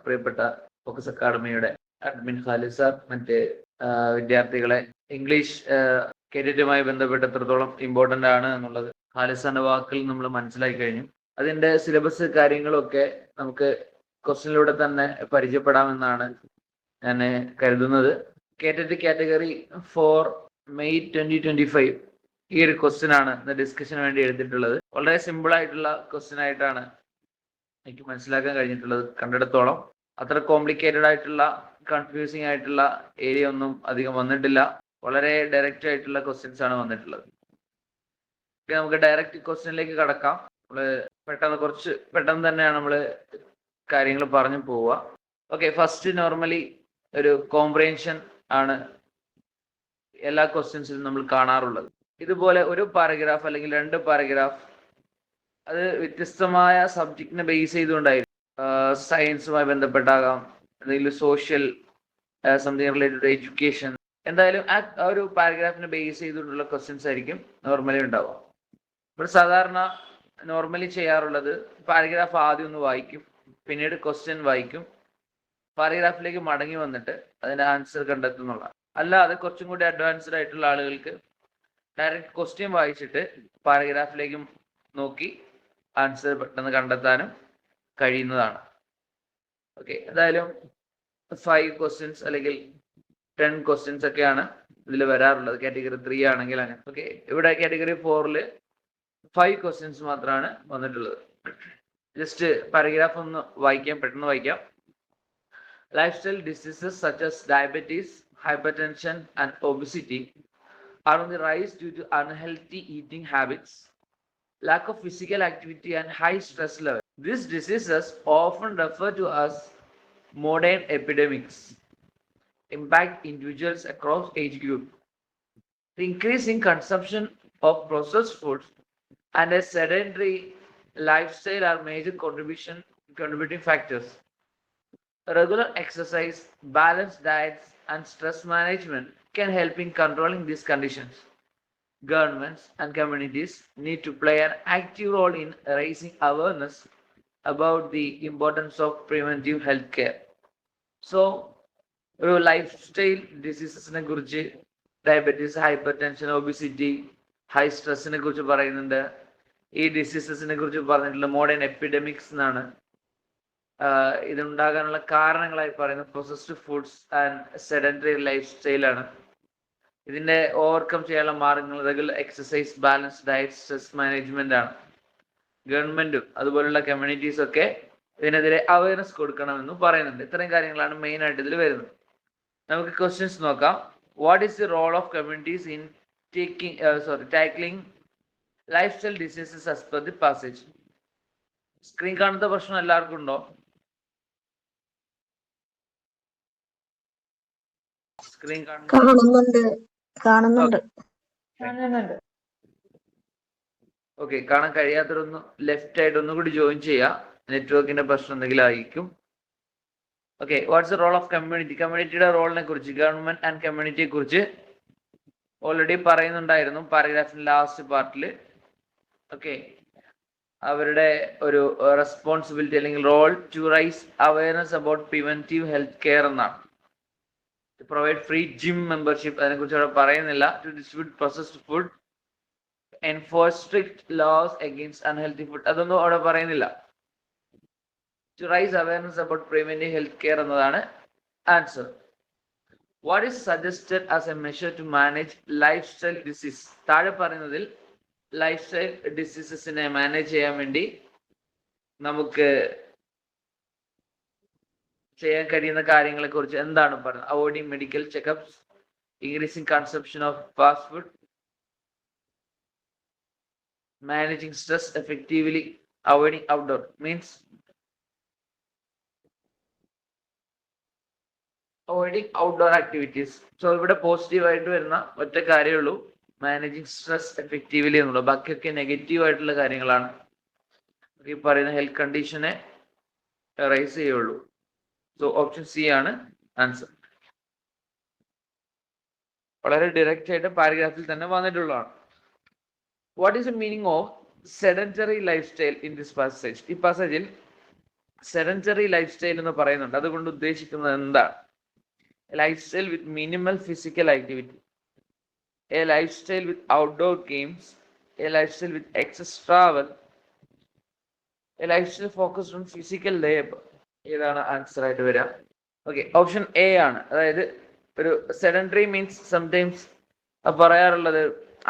പ്രിയപ്പെട്ട focus അക്കാഡമിയുടെ admin Khalid sir മറ്റ് വിദ്യാർത്ഥികളെ ഇംഗ്ലീഷ് കരിയറുമായി ബന്ധപ്പെട്ട് എത്രത്തോളം ഇമ്പോർട്ടൻ്റ് ആണ് എന്നുള്ളത് ഖാലിദ് സാറിന്റെ വാക്കുകൾ നമ്മൾ മനസ്സിലാക്കി കഴിഞ്ഞു. അതിന്റെ സിലബസ് കാര്യങ്ങളൊക്കെ നമുക്ക് ക്വസ്റ്റ്യനിലൂടെ തന്നെ പരിചയപ്പെടാമെന്നാണ് ഞാൻ കരുതുന്നത്. കേറ്ററ്റ് കാറ്റഗറി ഫോർ മെയ് 2025 ഈ ഒരു ക്വസ്റ്റ്യൻ ആണ് ഇന്ന് ഡിസ്കഷന് വേണ്ടി എടുത്തിട്ടുള്ളത്. വളരെ സിമ്പിൾ ആയിട്ടുള്ള ക്വസ്റ്റ്യൻ ആയിട്ടാണ് എനിക്ക് മനസ്സിലാക്കാൻ കഴിഞ്ഞിട്ടുള്ളത്. കണ്ടിടത്തോളം അത്ര കോംപ്ലിക്കേറ്റഡ് ആയിട്ടുള്ള കൺഫ്യൂസിങ് ആയിട്ടുള്ള ഏരിയ ഒന്നും അധികം വന്നിട്ടില്ല. വളരെ ഡയറക്റ്റ് ആയിട്ടുള്ള ക്വസ്റ്റ്യൻസ് ആണ് വന്നിട്ടുള്ളത്. നമുക്ക് ഡയറക്റ്റ് ക്വസ്റ്റ്യനിലേക്ക് കടക്കാം. നമ്മള് പെട്ടെന്ന് തന്നെയാണ് നമ്മൾ കാര്യങ്ങൾ പറഞ്ഞു പോവുക. ഓക്കെ, ഫസ്റ്റ് നോർമലി ഒരു കോംപ്രിഹെൻഷൻ ആണ് എല്ലാ ക്വസ്റ്റ്യൻസിലും നമ്മൾ കാണാറുള്ളത്. ഇതുപോലെ ഒരു പാരഗ്രാഫ് അല്ലെങ്കിൽ 2 പാരഗ്രാഫ് അത് വ്യത്യസ്തമായ സബ്ജക്റ്റിനെ ബേസ് ചെയ്തുകൊണ്ടായിരിക്കും. സയൻസുമായി ബന്ധപ്പെട്ടാകാം, എന്തെങ്കിലും social something related to education, എന്തായാലും ആ ഒരു പാരഗ്രാഫിനെ ബേസ് ചെയ്തുകൊണ്ടുള്ള ക്വസ്റ്റ്യൻസ് ആയിരിക്കും നോർമലി ഉണ്ടാവുക. ഇപ്പോൾ സാധാരണ നോർമലി ചെയ്യാറുള്ളത് പാരഗ്രാഫ് ആദ്യം ഒന്ന് വായിക്കും, പിന്നീട് ക്വസ്റ്റ്യൻ വായിക്കും, പാരഗ്രാഫിലേക്ക് മടങ്ങി വന്നിട്ട് അതിന്റെ ആൻസർ കണ്ടെത്തുന്നുള്ള. അല്ലാതെ കുറച്ചും കൂടി അഡ്വാൻസ്ഡ് ആയിട്ടുള്ള ആളുകൾക്ക് ഡയറക്റ്റ് ക്വസ്റ്റ്യൻ വായിച്ചിട്ട് പാരഗ്രാഫിലേക്ക് നോക്കി ആൻസർ പെട്ടെന്ന് കണ്ടെത്താനും കഴിയുന്നതാണ്. ഓക്കെ, എന്തായാലും 5 ക്വസ്റ്റ്യൻസ് അല്ലെങ്കിൽ 10 ക്വസ്റ്റ്യൻസ് ഒക്കെയാണ് ഇതിൽ വരാറുള്ളത്. കാറ്റഗറി 3 ആണെങ്കിൽ അങ്ങനെ. ഓക്കെ, ഇവിടെ കാറ്റഗറി 4 5 ക്വസ്റ്റ്യൻസ് മാത്രമാണ് വന്നിട്ടുള്ളത്. ജസ്റ്റ് പാരഗ്രാഫ് ഒന്ന് വായിക്കാം, പെട്ടെന്ന് വായിക്കാം. Lifestyle diseases such as diabetes, hypertension, and obesity are on the rise due to unhealthy eating habits, lack of physical activity, and high stress level. These diseases, often referred to as modern epidemics, impact individuals across age groups. The increasing consumption of processed foods and a sedentary lifestyle are major contributing factors. Regular exercise, balanced diets, and stress management can help in controlling these conditions. Governments and communities need to play an active role in raising awareness about the importance of preventive health care. So, ഒരു lifestyle ഡിസീസസിനെ കുറിച്ച്, diabetes, hypertension, obesity, high സ്ട്രെസ്സിനെ കുറിച്ച് പറയുന്നുണ്ട്. ഈ ഡിസീസസിനെ കുറിച്ച് പറഞ്ഞിട്ടുള്ള modern epidemics എന്നാണ്. ഇതുണ്ടാകാനുള്ള കാരണങ്ങളായി പറയുന്നത് processed foods and sedentary life സ്റ്റൈലാണ്. ഇതിന്റെ ഓവർകം ചെയ്യാനുള്ള മാർഗങ്ങൾ regular exercise, balance diet, stress management ആണ്. ഗവൺമെന്റും അതുപോലുള്ള കമ്മ്യൂണിറ്റീസ് ഒക്കെ ഇതിനെതിരെ അവയർനെസ് കൊടുക്കണമെന്നും പറയുന്നുണ്ട്. ഇത്രയും കാര്യങ്ങളാണ് മെയിൻ ആയിട്ട് ഇതിൽ വരുന്നത്. നമുക്ക് ക്വസ്റ്റ്യൻസ് നോക്കാം. What is the role of communities in tackling lifestyle diseases as per the passage? Screen കാണുന്ന പ്രശ്നം എല്ലാവർക്കും ഉണ്ടോ? സ്ക്രീൻ കാണുന്നുണ്ട്. ഓക്കെ, കാണാൻ കഴിയാത്തവരൊന്ന് ലെഫ്റ്റ് ആയിട്ട് ഒന്നുകൂടി ജോയിൻ ചെയ്യാം. നെറ്റ്വർക്കിന്റെ പ്രശ്നം എന്തെങ്കിലും ആയിരിക്കും. Okay, what's the role of community? കമ്മ്യൂണിറ്റിയുടെ റോളിനെ കുറിച്ച്, ഗവൺമെന്റ് ആൻഡ് കമ്മ്യൂണിറ്റിയെ കുറിച്ച് ഓൾറെഡി പറയുന്നുണ്ടായിരുന്നു പാരഗ്രാഫിന്റെ ലാസ്റ്റ് പാർട്ടിൽ. ഓക്കെ, അവരുടെ ഒരു റെസ്പോൺസിബിലിറ്റി അല്ലെങ്കിൽ role to raise awareness about preventive health care എന്നാണ്. To provide free gym membership, അതിനെ കുറിച്ച് അവിടെ പറയുന്നില്ല. To distribute processed food, enforce strict laws against unhealthy food, അതൊന്നും അവിടെ പറയുന്നില്ല. To raise awareness about preventive health care എന്നതാണ് answer. What is suggested as a measure to manage lifestyle disease? താഴെ പറയുന്നതിൽ ലൈഫ് സ്റ്റൈൽ ഡിസീസസിനെ മാനേജ് ചെയ്യാൻ വേണ്ടി നമുക്ക് ചെയ്യാൻ കഴിയുന്ന കാര്യങ്ങളെ കുറിച്ച് എന്താണ് പറയുന്നത്? Avoiding medical check-ups, increasing consumption of fast food, managing stress effectively, avoiding outdoor means avoiding outdoor activities. So ഇവിടെ പോസിറ്റീവ് ആയിട്ട് വരുന്ന ഒറ്റ കാര്യമുള്ളൂ, മാനേജിങ് സ്ട്രെസ് എഫക്റ്റീവ്ലി എന്നുള്ളത്. ബാക്കിയൊക്കെ നെഗറ്റീവ് ആയിട്ടുള്ള കാര്യങ്ങളാണ്. ഈ പറയുന്ന ഹെൽത്ത് കണ്ടീഷനെ റൈസ് ചെയ്യുള്ളൂ. സോ ഓപ്ഷൻ സി ആണ് ആൻസർ. വളരെ ഡയറക്റ്റ് ആയിട്ട് പാരഗ്രാഫിൽ തന്നെ വന്നിട്ടുള്ളതാണ്. What is the meaning of sedentary life style in this passage? ഈ പാസേജിൽ സെഡൻറ്ററി ലൈഫ് സ്റ്റൈൽ എന്ന് പറയുന്നുണ്ട്. അതുകൊണ്ട് ഉദ്ദേശിക്കുന്നത് എന്താണ്? Lifestyle with minimal physical activity, a lifestyle with outdoor games, a lifestyle with excess travel, a lifestyle focused on physical labour. ഏതാണ് answer ആയിട്ട് വരിക? Okay, option A ആണ്. അതായത് ഒരു സെഡൻറ്ററി മീൻസ് സംടൈംസ് പറയാറുള്ളത്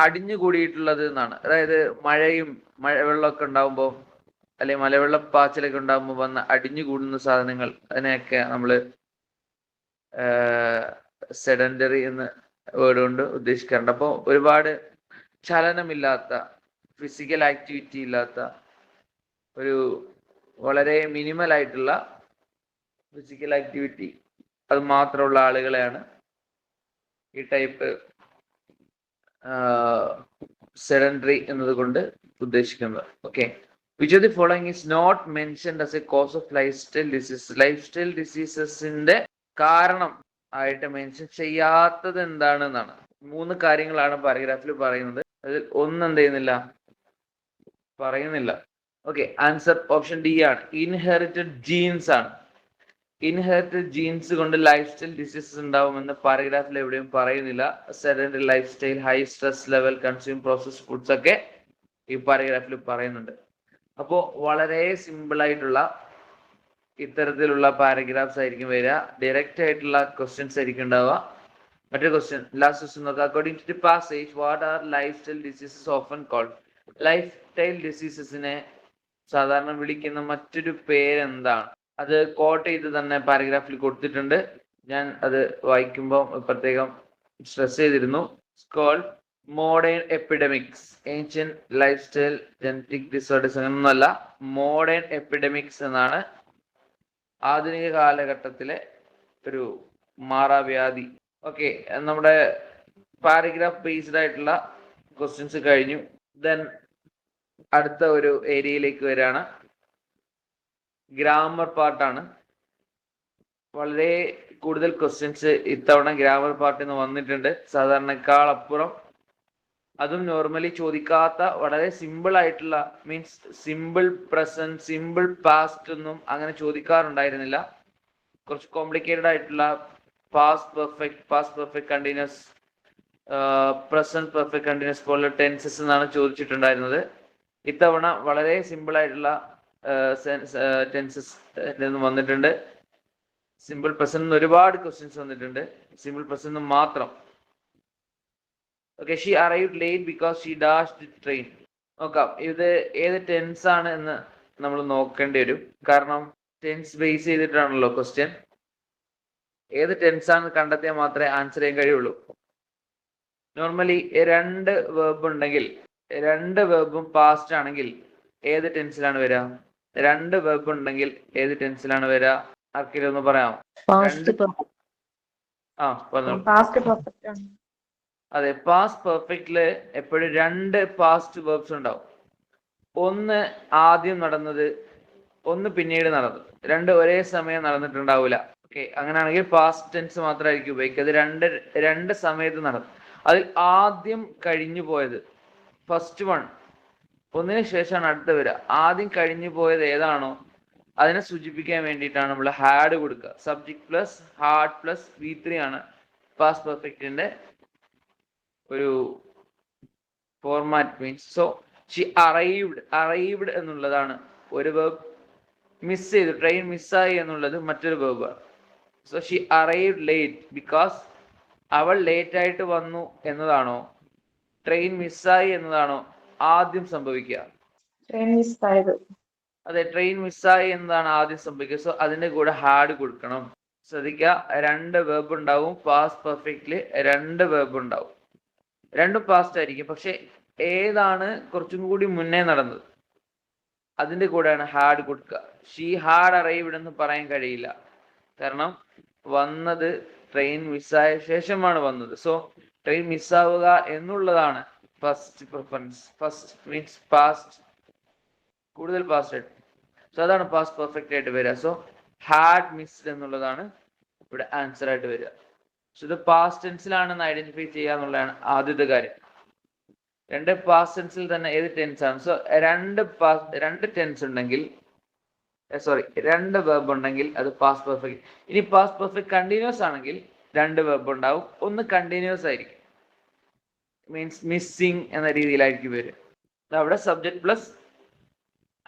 അടിഞ്ഞു കൂടിയിട്ടുള്ളത് എന്നാണ്. അതായത് മഴവെള്ളമൊക്കെ ഉണ്ടാകുമ്പോൾ, അല്ലെങ്കിൽ മലവെള്ളപ്പാച്ചിലൊക്കെ ഉണ്ടാകുമ്പോൾ വന്ന് അടിഞ്ഞു കൂടുന്ന സാധനങ്ങൾ, അതിനെയൊക്കെ നമ്മൾ സെഡൻറ്ററി എന്ന വേർഡ് കൊണ്ട് ഉദ്ദേശിക്കാറുണ്ട്. അപ്പോൾ ഒരുപാട് ചലനമില്ലാത്ത, ഫിസിക്കൽ ആക്ടിവിറ്റി ഇല്ലാത്ത, ഒരു വളരെ മിനിമൽ ആയിട്ടുള്ള ഫിസിക്കൽ ആക്ടിവിറ്റി അത് മാത്രമുള്ള ആളുകളെയാണ് ഈ ടൈപ്പ് സെഡൻറ്ററി എന്നതുകൊണ്ട് ഉദ്ദേശിക്കുന്നത്. Okay, which of the following is not mentioned as a cause of lifestyle disease? Lifestyle ഡിസീസസിന്റെ കാരണം ആയിട്ട് മെൻഷൻ ചെയ്യാത്തത് എന്താണെന്നാണ്. 3 കാര്യങ്ങളാണ് പാരഗ്രാഫിൽ പറയുന്നത്. അതിൽ ഒന്ന് എന്ത് ചെയ്യുന്നില്ല, പറയുന്നില്ല. ഓക്കെ, ആൻസർ ഓപ്ഷൻ ഡി ആണ്. ഇൻഹെറിറ്റഡ് ജീൻസ് ആണ്. ഇൻഹെറിറ്റഡ് ജീൻസ് കൊണ്ട് ലൈഫ് സ്റ്റൈൽ ഡിസീസസ് ഉണ്ടാവുമെന്ന് പാരഗ്രാഫിൽ എവിടെയും പറയുന്നില്ല. Sedentary life style, high stress level, consume processed foods ഒക്കെ ഈ പാരഗ്രാഫിൽ പറയുന്നുണ്ട്. അപ്പോൾ വളരെ സിമ്പിൾ ആയിട്ടുള്ള ഇത്തരത്തിലുള്ള പാരഗ്രാഫ്സ് ആയിരിക്കും വരിക. ഡയറക്റ്റ് ആയിട്ടുള്ള ക്വസ്റ്റ്യൻസ് ആയിരിക്കും ഉണ്ടാവുക. മറ്റൊരു ക്വസ്റ്റ്യൻ, ലാസ്റ്റ് ക്വസ്റ്റ്യൻ നോക്കുക. According to the passage, what are lifestyle diseases often called? Lifestyle ഡിസീസസിനെ സാധാരണ വിളിക്കുന്ന മറ്റൊരു പേരെന്താണ്? അത് കോട്ട് ചെയ്ത് തന്നെ പാരഗ്രാഫിൽ കൊടുത്തിട്ടുണ്ട്. ഞാൻ അത് വായിക്കുമ്പോൾ പ്രത്യേകം സ്ട്രെസ് ചെയ്തിരുന്നു. Called modern epidemics, ancient lifestyle genetic disorders, അങ്ങനൊന്നുമല്ല. മോഡേൺ എപ്പിഡമിക്സ് എന്നാണ്. ആധുനിക കാലഘട്ടത്തിലെ ഒരു മാറാവ്യാധി. ഓക്കെ, നമ്മുടെ പാരഗ്രാഫ് ബേസ്ഡ് ആയിട്ടുള്ള ക്വസ്റ്റ്യൻസ് കഴിഞ്ഞു. ദെൻ അടുത്ത ഒരു ഏരിയയിലേക്ക് വരികയാണ്. ഗ്രാമർ പാർട്ടാണ്. വളരെ കൂടുതൽ ക്വസ്റ്റ്യൻസ് ഇത്തവണ ഗ്രാമർ പാർട്ടിൽ നിന്ന് വന്നിട്ടുണ്ട്, സാധാരണക്കാൾ അപ്പുറം. അതും നോർമലി ചോദിക്കാത്ത വളരെ സിമ്പിൾ ആയിട്ടുള്ള, means simple present, simple past ഒന്നും അങ്ങനെ ചോദിക്കാറുണ്ടായിരുന്നില്ല. കുറച്ച് കോംപ്ലിക്കേറ്റഡ് ആയിട്ടുള്ള past perfect continuous, present perfect continuous പോലുള്ള ടെൻസസ് എന്നാണ് ചോദിച്ചിട്ടുണ്ടായിരുന്നത്. ഇത്തവണ വളരെ സിമ്പിൾ ആയിട്ടുള്ള ടെൻസസ് വന്നിട്ടുണ്ട്. സിമ്പിൾ പ്രസന്റ് ഒരുപാട് ക്വസ്റ്റ്യൻസ് വന്നിട്ടുണ്ട്, സിമ്പിൾ പ്രസന്റ് മാത്രം. Okay, she arrived late because she dashed train. നോക്കാം, ഇത് ഏത് ടെൻസ് ആണ് എന്ന് നമ്മൾ നോക്കേണ്ടി വരും. കാരണം ടെൻസ് ബേസ് ചെയ്തിട്ടാണല്ലോ ക്വസ്റ്റ്യൻ. ഏത് ടെൻസ് ആണ് കണ്ടെത്തിയാൽ മാത്രമേ ആൻസർ ചെയ്യാൻ കഴിയുള്ളൂ. നോർമലി 2 വേർബ് ഉണ്ടെങ്കിൽ, 2 വേർബും പാസ്റ്റ് ആണെങ്കിൽ ഏത് ടെൻസിലാണ് വരിക? 2 വേർബ് ഉണ്ടെങ്കിൽ ഏത് ടെൻസിലാണ് വരിക? ആർക്കെങ്കിലും ഒന്ന് പറയാമോ? അതെ, പാസ്റ്റ് പെർഫെക്റ്റില് എപ്പോഴും 2 പാസ്റ്റ് വേർബ്സ് ഉണ്ടാവും. ഒന്ന് ആദ്യം നടന്നത്, ഒന്ന് പിന്നീട് നടന്നത്. 2 ഒരേ സമയം നടന്നിട്ടുണ്ടാവില്ല. ഓക്കെ, അങ്ങനെയാണെങ്കിൽ പാസ്റ്റ് ടെൻസ് മാത്രമായിരിക്കും ഉപയോഗിക്കുക. അത് രണ്ട് സമയത്ത് നടന്നു. അതിൽ ആദ്യം കഴിഞ്ഞു പോയത്, ഫസ്റ്റ് വൺ, ഒന്നിനു ശേഷമാണ് അടുത്ത വരിക. ആദ്യം കഴിഞ്ഞു പോയത് ഏതാണോ അതിനെ സൂചിപ്പിക്കാൻ വേണ്ടിയിട്ടാണ് നമ്മൾ ഹാഡ് കൊടുക്കുക. Subject plus had plus V3 ആണ് പാസ്റ്റ് പെർഫെക്റ്റിന്റെ ഒരു format. Means so she arrived എന്നുള്ളതാണ് ഒരു വേർബ്. മിസ് ചെയ്തു, ട്രെയിൻ മിസ്സായി എന്നുള്ളത് മറ്റൊരു വേർബാണ്. So she arrived late because അവൾ ലേറ്റ് ആയിട്ട് വന്നു എന്നതാണോ, ട്രെയിൻ മിസ്സായി എന്നതാണോ ആദ്യം സംഭവിക്കുക? അതെ, ട്രെയിൻ മിസ്സായി എന്നതാണ് ആദ്യം സംഭവിക്കുക. സോ അതിന്റെ കൂടെ ഹാഡ് കൊടുക്കണം. ശ്രദ്ധിക്കുക, 2 വേർബ് ഉണ്ടാവും. പാസ്റ്റ് പെർഫെക്റ്റ്ലി 2 വേർബ് ഉണ്ടാവും. 2 പാസ്റ്റ് ആയിരിക്കും. പക്ഷെ ഏതാണ് കുറച്ചും കൂടി മുന്നേ നടന്നത് അതിന്റെ കൂടെയാണ് ഹാഡ് കൊടുക്കുക. ഷീ ഹാഡ് അറൈവ്ഡ് എന്ന് പറയാൻ കഴിയില്ല. കാരണം വന്നത് ട്രെയിൻ മിസ്സായ ശേഷമാണ് വന്നത്. സോ ട്രെയിൻ മിസ്സാവുക എന്നുള്ളതാണ് first preference. First means past, കൂടുതൽ പാസ്റ്റ് ആയിട്ട്. സോ അതാണ് പാസ്റ്റ് പെർഫെക്റ്റ് ആയിട്ട് വരിക. സോ ഹാഡ് മിസ്ഡ് എന്നുള്ളതാണ് ഇവിടെ ആൻസർ ആയിട്ട് വരിക. സോ ഇത് പാസ്റ്റ് ടെൻസിലാണെന്ന് ഐഡന്റിഫൈ ചെയ്യുക എന്നുള്ളതാണ് ആദ്യത്തെ കാര്യം. 2 പാസ്റ്റ് ടെൻസിൽ തന്നെ ഏത് ടെൻസ് ആണ്? സോ 2 ടെൻസ് ഉണ്ടെങ്കിൽ സോറി, 2 വെർബ് ഉണ്ടെങ്കിൽ അത് പാസ്റ്റ് പെർഫെക്റ്റ്. ഇനി പാസ്റ്റ് പെർഫെക്റ്റ് കണ്ടിന്യൂസ് ആണെങ്കിൽ 2 വെർബ് ഉണ്ടാവും. ഒന്ന് കണ്ടിന്യൂസ് ആയിരിക്കും, മീൻസ് മിസ്സിങ് എന്ന രീതിയിലായിരിക്കും വരിക. അവിടെ subject plus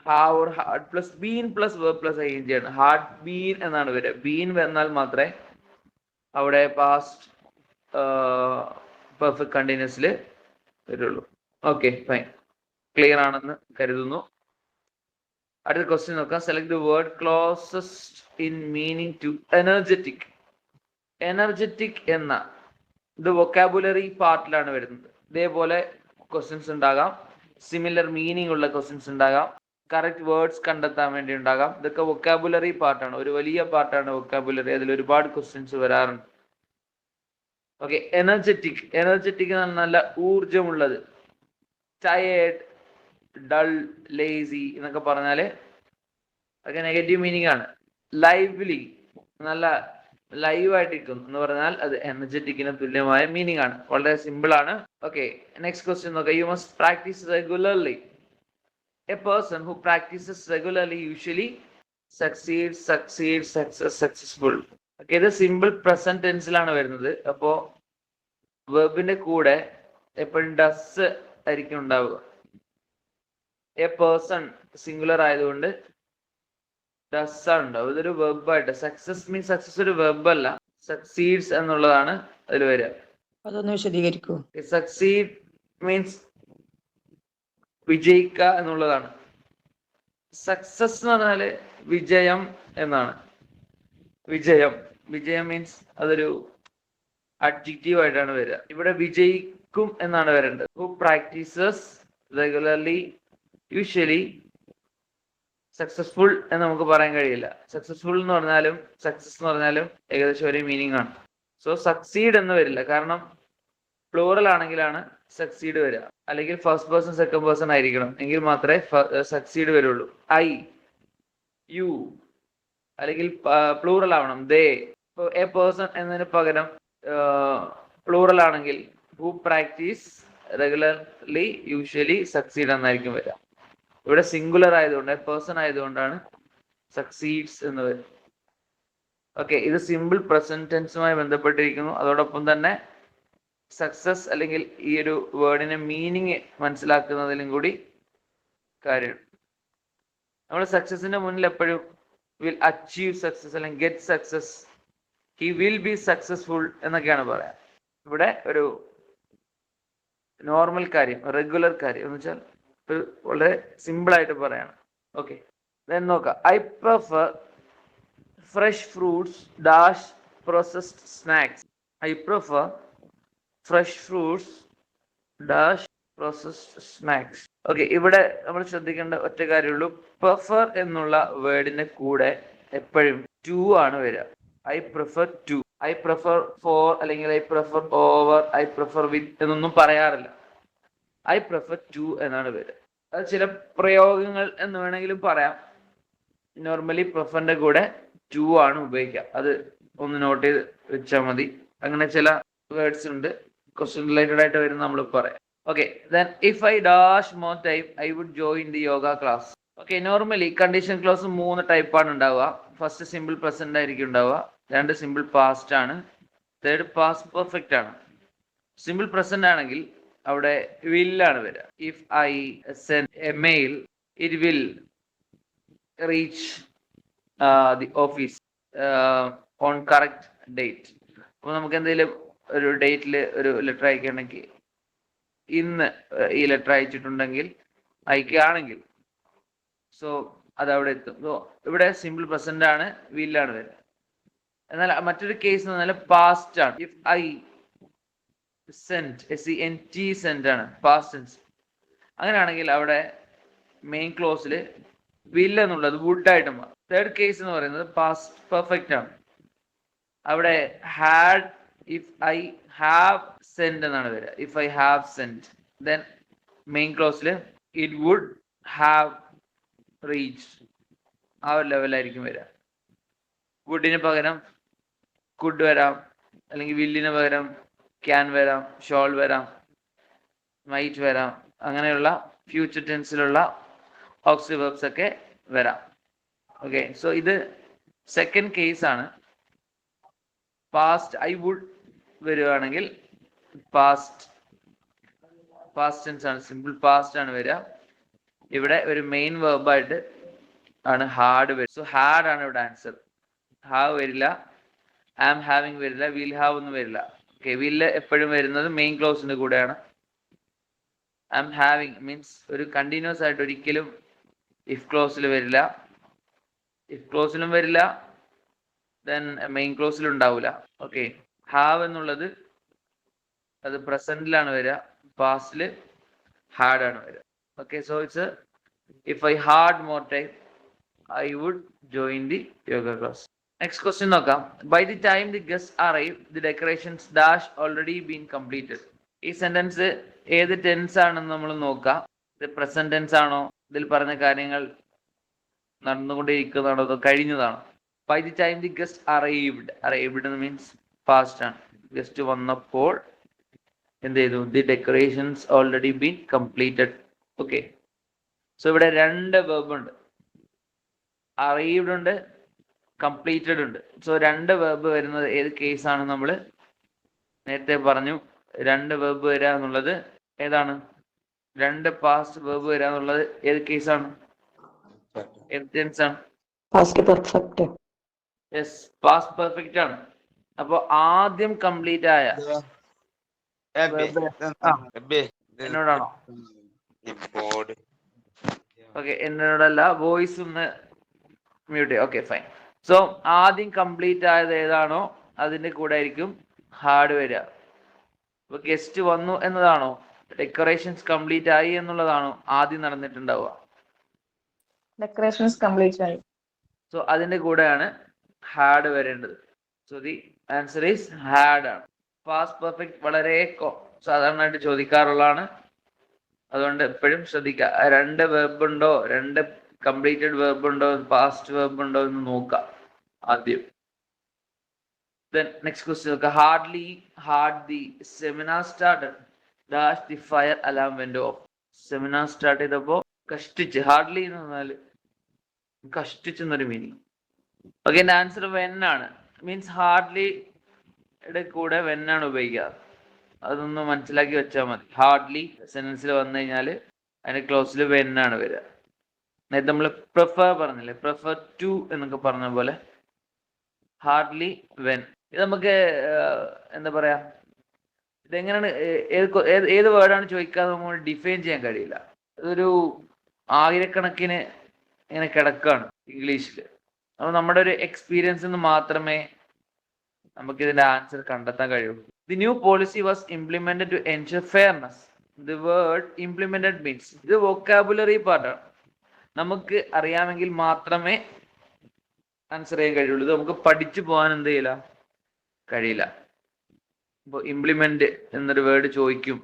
have or had plus been plus verb plus ing ആണ്. ഹാഡ് ബീൻ എന്നാണ് വരിക. ബീൻ വന്നാൽ മാത്രമേ അവിടെ പാസ്റ്റ് പെർഫെക്റ്റ് കണ്ടിന്യൂസിൽ വരുള്ളൂ. ഓക്കെ, ഫൈൻ, ക്ലിയർ ആണെന്ന് കരുതുന്നു. അടുത്ത ക്വസ്റ്റ്യൻ നോക്കാം. Select the word closest in meaning to energetic. Energetic എന്ന ഇത് വൊക്കാബുലറി പാർട്ടിലാണ് വരുന്നത്. ഇതേപോലെ ക്വസ്റ്റ്യൻസ് ഉണ്ടാകാം, സിമിലർ മീനിങ് ഉള്ള ക്വസ്റ്റ്യൻസ് ഉണ്ടാകാം, കറക്റ്റ് വേർഡ്സ് കണ്ടെത്താൻ വേണ്ടി ഉണ്ടാകാം. ഇതൊക്കെ വൊക്കാബുലറി പാർട്ടാണ്, ഒരു വലിയ പാർട്ടാണ് വൊക്കാബുലറി. അതിൽ ഒരുപാട് ക്വസ്റ്റ്യൻസ് വരാറുണ്ട്. Okay, energetic. എനർജറ്റിക് എന്ന് പറഞ്ഞാൽ നല്ല ഊർജമുള്ളത്. ടയേർഡ്, ഡൾ, ലേസി എന്നൊക്കെ പറഞ്ഞാല് അതൊക്കെ നെഗറ്റീവ് മീനിങ് ആണ്. ലൈവ്ലി, നല്ല ലൈവ് ആയിട്ടിരിക്കുന്നു എന്ന് പറഞ്ഞാൽ അത് എനർജറ്റിക്കിന് തുല്യമായ മീനിങ് ആണ്. വളരെ സിമ്പിൾ ആണ്. ഓക്കെ, നെക്സ്റ്റ് ക്വസ്റ്റ്യൻ നോക്കാം. You must practice regularly. A person who practices regularly usually succeed, success, successful. Okay, ഇത് സിമ്പിൾ പ്രസന്റ് ടെൻസിലാണ് വരുന്നത്. അപ്പോ വെർബിന്റെ കൂടെ എപ്പോഴും ഡസ് ആയിരിക്കും ഉണ്ടാവുക. എ പേഴ്സൺ സിംഗുലർ ആയതുകൊണ്ട് ഡസ് ആണ് ഉണ്ടാവും. ഇതൊരു വെർബായിട്ട്. സക്സസ് മീൻസ് സക്സസ് ഒരു വെർബ് അല്ല, സക്സീഡ്സ് എന്നുള്ളതാണ് അതിൽ വരിക. അതൊന്ന് വിശദീകരിക്കൂ. സക്സീഡ് മീൻസ് വിജയിക്കുക എന്നുള്ളതാണ്. സക്സസ് എന്ന് പറഞ്ഞാല് വിജയം എന്നാണ്. വിജയം, വിജയം മീൻസ് അതൊരു അഡ്ജക്റ്റീവ് ആയിട്ടാണ് വരിക. ഇവിടെ വിജയിക്കും എന്നാണ് വരേണ്ടത്. Who practices regularly usually successful എന്ന് നമുക്ക് പറയാൻ കഴിയില്ല. സക്സസ്ഫുൾ എന്ന് പറഞ്ഞാലും സക്സസ് എന്ന് പറഞ്ഞാലും ഏകദേശം ഒരേ മീനിങ് ആണ്. സോ സക്സീഡ് എന്ന് വരില്ല, കാരണം പ്ലൂറൽ ആണെങ്കിലാണ് സക്സീഡ് വരിക. അല്ലെങ്കിൽ ഫസ്റ്റ് പേഴ്സൺ സെക്കൻഡ് പേഴ്സൺ ആയിരിക്കണം, എങ്കിൽ മാത്രമേ സക്സീഡ് വരുള്ളൂ. ഐ, യു, അല്ലെങ്കിൽ പ്ലൂറൽ ആവണം. ദേ. എ പേഴ്സൺ എന്നതിന് പകരം പ്ലൂറൽ ആണെങ്കിൽ who practice regularly usually succeed എന്നായിരിക്കും വരിക. ഇവിടെ സിംഗുലർ ആയതുകൊണ്ട്, പേഴ്സൺ ആയതുകൊണ്ടാണ് സക്സീഡ്സ് എന്ന് വരും. ഓക്കെ, ഇത് സിമ്പിൾ പ്രസന്റ് ടെൻസുമായി ബന്ധപ്പെട്ടിരിക്കുന്നു. അതോടൊപ്പം തന്നെ സക്സസ് അല്ലെങ്കിൽ ഈ ഒരു വേർഡിന്റെ മീനിങ് മനസ്സിലാക്കുന്നതിലും കൂടി കാര്യമാണ്. നമ്മൾ സക്സസിന്റെ മുന്നിൽ എപ്പോഴും വിൽ അച്ചീവ് സക്സസ് അല്ലെങ്കിൽ get success, he will be successful എന്നൊക്കെയാണ് പറയാം. ഇവിടെ ഒരു നോർമൽ കാര്യം, റെഗുലർ കാര്യം എന്ന് വെച്ചാൽ ഒരു വളരെ സിമ്പിൾ ആയിട്ട് പറയാണ്. ഓക്കെ, നോക്കാം. I prefer fresh fruits dash processed snacks. I prefer fresh fruits dash processed snacks. Okay, ഇവിടെ നമ്മൾ ശ്രദ്ധിക്കേണ്ട ഒറ്റ കാര്യമുള്ളൂ. പ്രിഫർ എന്നുള്ള വേർഡിന്റെ കൂടെ എപ്പോഴും ടു ആണ് വരിക. I prefer to, I prefer for, അല്ലെങ്കിൽ I prefer over, I prefer with എന്നൊന്നും പറയാറില്ല. ഐ പ്രിഫർ ടു എന്നാണ് വരിക. അത് ചില പ്രയോഗങ്ങൾ എന്ന് വേണമെങ്കിലും പറയാം. നോർമലി പ്രിഫറിന്റെ കൂടെ ടു ആണ് ഉപയോഗിക്കുക. അത് ഒന്ന് നോട്ട് ചെയ്ത് വെച്ചാൽ മതി. അങ്ങനെ ചില വേർഡ്സ് ഉണ്ട്, ക്വസ്റ്റ്യൻ റിലേറ്റഡ് ആയിട്ട് വരുന്ന നമ്മൾ പറയാം. Okay, then if I dash more time I would join the yoga class. Okay, normally condition clause 3 ടൈപ്പാണ് ഉണ്ടാവുക. ഫസ്റ്റ് സിമ്പിൾ പ്രസന്റ് ആയിരിക്കും ഉണ്ടാവുക, 2 സിമ്പിൾ പാസ്റ്റ് ആണ്, 3 പാസ്റ്റ് പെർഫെക്റ്റ് ആണ്. സിമ്പിൾ പ്രസന്റ് ആണെങ്കിൽ അവിടെ വില്ലാണ് വരിക. If I send a mail it will reach the office on correct date. അപ്പോൾ നമുക്ക് എന്തെങ്കിലും ഒരു ഡേറ്റിൽ ഒരു ലെറ്റർ അയക്കുകയാണെങ്കിൽ, ഇന്ന് ഈ ലെറ്റർ അയച്ചിട്ടുണ്ടെങ്കിൽ, അയക്കുകയാണെങ്കിൽ, സോ അതവിടെ എത്തും. സോ ഇവിടെ സിമ്പിൾ പ്രസന്റ് ആണ്, വില്ലാണ് വരിക. എന്നാൽ മറ്റൊരു കേസ് എന്ന് പറഞ്ഞാൽ പാസ്റ്റ് ആണ്. If I sent, SENT sent ആണ്, പാസ്റ്റ് ടെൻസ്. അങ്ങനെയാണെങ്കിൽ അവിടെ മെയിൻ ക്ലോസിൽ വിൽ എന്നുള്ളത് വുഡ് ആയിട്ട് മാറും. തേർഡ് കേസ് എന്ന് പറയുന്നത് പാസ്റ്റ് പെർഫെക്റ്റ് ആണ്. അവിടെ had, if I have sent എന്നാണ് വരിക. If I have sent, then main ക്ലോസിൽ ഇറ്റ് വുഡ് ഹാവ് റീച്ച്, ആ ഒരു ലെവലായിരിക്കും വരിക. വുഡിന് പകരം കുഡ് വരാം, അല്ലെങ്കിൽ വില്ലിന് പകരം ക്യാൻ വരാം, ഷോൾ വരാം, മൈറ്റ് വരാം. അങ്ങനെയുള്ള ഫ്യൂച്ചർ ടെൻസിലുള്ള ഓക്സിലറി വെർബ്സ് ഒക്കെ വരാം. ഓക്കെ, സോ ഇത് സെക്കൻഡ് കേസ് ആണ്. പാസ്റ്റ് ഐ വുഡ് വരുവാണെങ്കിൽ പാസ്റ്റ് ടെൻസ് ആണ്, സിമ്പിൾ പാസ്റ്റ് ആണ് വരിക. ഇവിടെ ഒരു മെയിൻ വെർബായിട്ട് ആണ് ഹാർഡ് വരിക. സോ ഹാർഡ് ആണ് ഇവിടെ ആൻസർ. ഹാവ് വരില്ല, ആം ഹാവിങ് വരില്ല, വിൽ ഹാവ് ഒന്നും വരില്ല. ഓക്കെ, വില്ല് എപ്പോഴും വരുന്നത് മെയിൻ ക്ലോസിന്റെ കൂടെയാണ്. ആം ഹാവിങ് മീൻസ് ഒരു കണ്ടിന്യൂസ് ആയിട്ട് ഒരിക്കലും ഇഫ് ക്ലോസിൽ വരില്ല, ഇഫ് ക്ലോസിലും വരില്ല, ദെൻ മെയിൻ ക്ലോസിൽ ഉണ്ടാവില്ല. ഓക്കെ, ഹാവ് എന്നുള്ളത് അത് പ്രസന്റിലാണ് വരിക, പാസ്റ്റില് ഹാർഡ് ആണ് വരിക. Okay, so it's if I had more time I would join the yoga class. Next question നോക്കാം. By the time the guest arrive the decorations dash already been completed. ഈ sentence ഏത് tense ആണെന്ന് നമ്മൾ നോക്കാം. ഇത് പ്രസന്റ് ടെൻസ് ആണോ, ഇതിൽ പറഞ്ഞ കാര്യങ്ങൾ നടന്നുകൊണ്ടിരിക്കുന്നതാണോ, അതോ കഴിഞ്ഞതാണോ? By the time the guest arrived means past ആണ്. ഗസ്റ്റ് വന്നപ്പോൾ എന്ത് ചെയ്തു? The decorations already been completed. Okay, so ഇവിടെ രണ്ട് വെർബ് ഉണ്ട്, അറൈവ്ഡ് ഉണ്ട്, കംപ്ലീറ്റഡ് ഉണ്ട്. സോ രണ്ട് വെർബ് വരുന്നത് ഏത് കേസാണ്? നമ്മൾ നേരത്തെ പറഞ്ഞു, രണ്ട് വെർബ് വരിക എന്നുള്ളത് ഏതാണ്? രണ്ട് പാസ്റ്റ് വെർബ് വരിക എന്നുള്ളത് ഏത് കേസാണ്? ഏത് ടെൻസ് ആണ്? Past perfect. Yes, past perfect ആണ്. അപ്പൊ ആദ്യം കംപ്ലീറ്റ് ആയ എന്നോടാണോ? ഓക്കെ, എന്നോടല്ല, വോയിസ് ഒന്ന് മ്യൂട്ട്. Okay, fine. സോ ആദ്യം കംപ്ലീറ്റ് ആയത് ഏതാണോ അതിന്റെ കൂടെ ആയിരിക്കും ഹാർഡ് വരിക. ഇപ്പൊ ഗസ്റ്റ് വന്നു എന്നതാണോ, ഡെക്കറേഷൻസ് കംപ്ലീറ്റ് ആയി എന്നുള്ളതാണോ ആദ്യം നടന്നിട്ടുണ്ടാവുക? ഡെക്കറേഷൻസ് കംപ്ലീറ്റ് ആയി. സോ അതിന്റെ കൂടെയാണ് ഹാർഡ് വരേണ്ടത്. So the answer is hard ആണ്. പാസ്റ്റ് പെർഫെക്റ്റ് വളരെ സാധാരണയായിട്ട് ചോദിക്കാറുള്ളതാണ്, അതുകൊണ്ട് എപ്പോഴും ശ്രദ്ധിക്കുക. രണ്ട് വെർബ് ഉണ്ടോ, രണ്ട് കംപ്ലീറ്റഡ് വെർബ് ഉണ്ടോ, പാസ്റ്റ് വെർബ് ഉണ്ടോ എന്ന് നോക്കാം ആദ്യം. Then next question നോക്കുക. Hard the seminar started dash the fire alarm went off. Seminar start ചെയ്തപ്പോ കഷ്ടിച്ച്, ഹാർഡ്ലി എന്ന് പറഞ്ഞാൽ കഷ്ടിച്ചെന്നൊരു മീനിങ്. ഓക്കെ, എന്റെ ആൻസർ വെൻ ആണ്. മീൻസ് ഹാർഡ്ലിയുടെ കൂടെ വെൻ ആണ് ഉപയോഗിക്കുക. അതൊന്ന് മനസ്സിലാക്കി വെച്ചാൽ മതി. ഹാർഡ്ലി സെന്റൻസിൽ വന്നു കഴിഞ്ഞാൽ അതിന്റെ ക്ലോസിൽ വെൻ ആണ് വരിക. നേരത്തെ നമ്മൾ പ്രിഫർ പറഞ്ഞില്ലേ, പ്രിഫർ ടു എന്നൊക്കെ പറഞ്ഞ പോലെ ഹാർഡ്ലി വെൻ. ഇത് നമുക്ക് എന്താ പറയാ, ഇതെങ്ങനെയാണ്, ഏത് വേർഡാണ് ചോദിക്കാതെ നമ്മൾ ഡിഫൈൻ ചെയ്യാൻ കഴിയില്ല. ഇതൊരു ആയിരക്കണക്കിന് ഇങ്ങനെ കിടക്കാണ് ഇംഗ്ലീഷിൽ. അപ്പോൾ നമ്മുടെ ഒരു എക്സ്പീരിയൻസിൽ നിന്ന് മാത്രമേ നമുക്ക് ഇതിന്റെ ആൻസർ കണ്ടെത്താൻ കഴിയുള്ളൂ. The new policy was implemented to ensure fairness. The word implemented means, ഇത് വൊക്കാബുലറി പാർട്ടാണ്. നമുക്ക് അറിയാമെങ്കിൽ മാത്രമേ ആൻസർ ചെയ്യാൻ കഴിയുള്ളൂ. ഇത് നമുക്ക് പഠിച്ചു പോകാൻ എന്ത് ചെയ്യില്ല, കഴിയില്ല. ഇപ്പോൾ ഇംപ്ലിമെന്റ് എന്നൊരു വേർഡ് ചോദിക്കും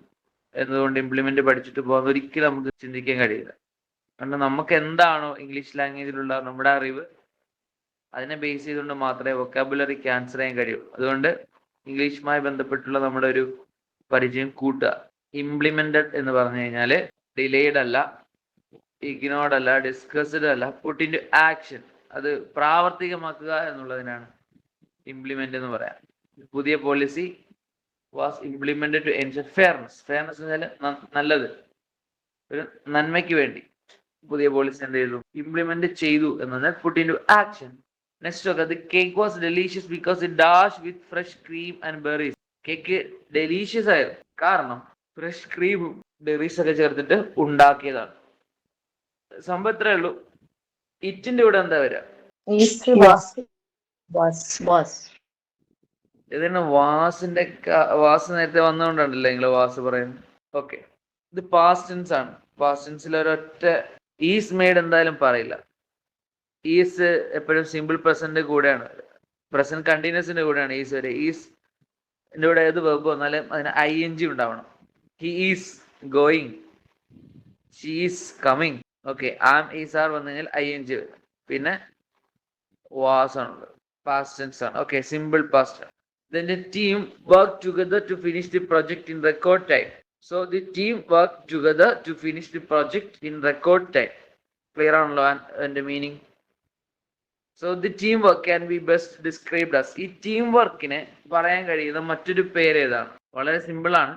എന്നതുകൊണ്ട് ഇംപ്ലിമെന്റ് പഠിച്ചിട്ട് പോകാൻ ഒരിക്കലും നമുക്ക് ചിന്തിക്കാൻ കഴിയില്ല. കാരണം നമുക്ക് എന്താണോ ഇംഗ്ലീഷ് ലാംഗ്വേജിലുള്ള നമ്മുടെ അറിവ്, അതിനെ ബേസ് ചെയ്തുകൊണ്ട് മാത്രമേ വൊക്കാബുലറിക്ക് ആൻസർ ചെയ്യാൻ കഴിയൂ. അതുകൊണ്ട് ഇംഗ്ലീഷുമായി ബന്ധപ്പെട്ടുള്ള നമ്മുടെ ഒരു പരിചയം കൂട്ടുക. ഇംപ്ലിമെന്റഡ് എന്ന് പറഞ്ഞു കഴിഞ്ഞാൽ ഡിലേഡ് അല്ല, ഇഗ്നോർഡ് അല്ല, ഡിസ്കസ്ഡ് അല്ല, പുട്ട് ഇൻ ടു ആക്ഷൻ, അത് പ്രാവർത്തികമാക്കുക എന്നുള്ളതിനാണ് ഇംപ്ലിമെന്റ് എന്ന് പറയാം. പുതിയ policy was implemented to ensure fairness. Fairness എന്ന് വെച്ചാൽ നല്ലത്, ഒരു നന്മയ്ക്ക് വേണ്ടി പുതിയ പോളിസി എന്ത് ചെയ്തു, ഇംപ്ലിമെന്റ് ചെയ്തു എന്ന് പറഞ്ഞാൽ put into action. Next നോക്കാം. The cake was delicious because it dash with fresh cream and berries. Cake delicious ആയിരുന്നു കാരണം ഫ്രഷ് ക്രീമും ബെറീസ് ഒക്കെ ചേർത്തിട്ട് ഉണ്ടാക്കിയതാണ്. സംഭവം ഇത്രേ ഉള്ളൂ. ഇറ്റിന്റെ കൂടെ എന്താ വരിക? ഇതിന് വാസിന്റെ വാസ് നേരത്തെ വന്നുകൊണ്ടാണല്ലേ നിങ്ങൾ വാസ് പറയുന്നത്. ഓക്കെ, ഇത് പാസ്റ്റ് ടെൻസ് ആണ്. പാസ്റ്റ് ടെൻസിൽ ഒരൊറ്റ ഈസ് മെയ്ഡ് എന്തായാലും പറയില്ല. ഈസ് എപ്പോഴും സിമ്പിൾ പ്രസന്റ് കൂടെയാണ്, പ്രസന്റ് കണ്ടിന്യൂസിന്റെ കൂടെയാണ് ഈസ് വരെ. ഈസിന്റെ കൂടെ ഏത് വെർബ് വന്നാലും അതിന് ING ഉണ്ടാവണം. He is going, she is coming. Okay, am is are വന്നു കഴിഞ്ഞാൽ ING വരും. പിന്നെ വാസ് ആണുള്ളത്, പാസ്റ്റ് ടെൻസ് ആണ്. ഓക്കെ, സിമ്പിൾ പാസ്റ്റ് ആണ്. Then the team worked together to finish the project in record time. So the team worked together to finish the project in record time. Clear ആണല്ലോ എൻ്റെ meaning? So the team work can be best described as. ഈ team വർക്കിനെ പറയാൻ കഴിയുന്ന മറ്റൊരു പേര് ഏതാണ്? വളരെ സിമ്പിൾ ആണ്.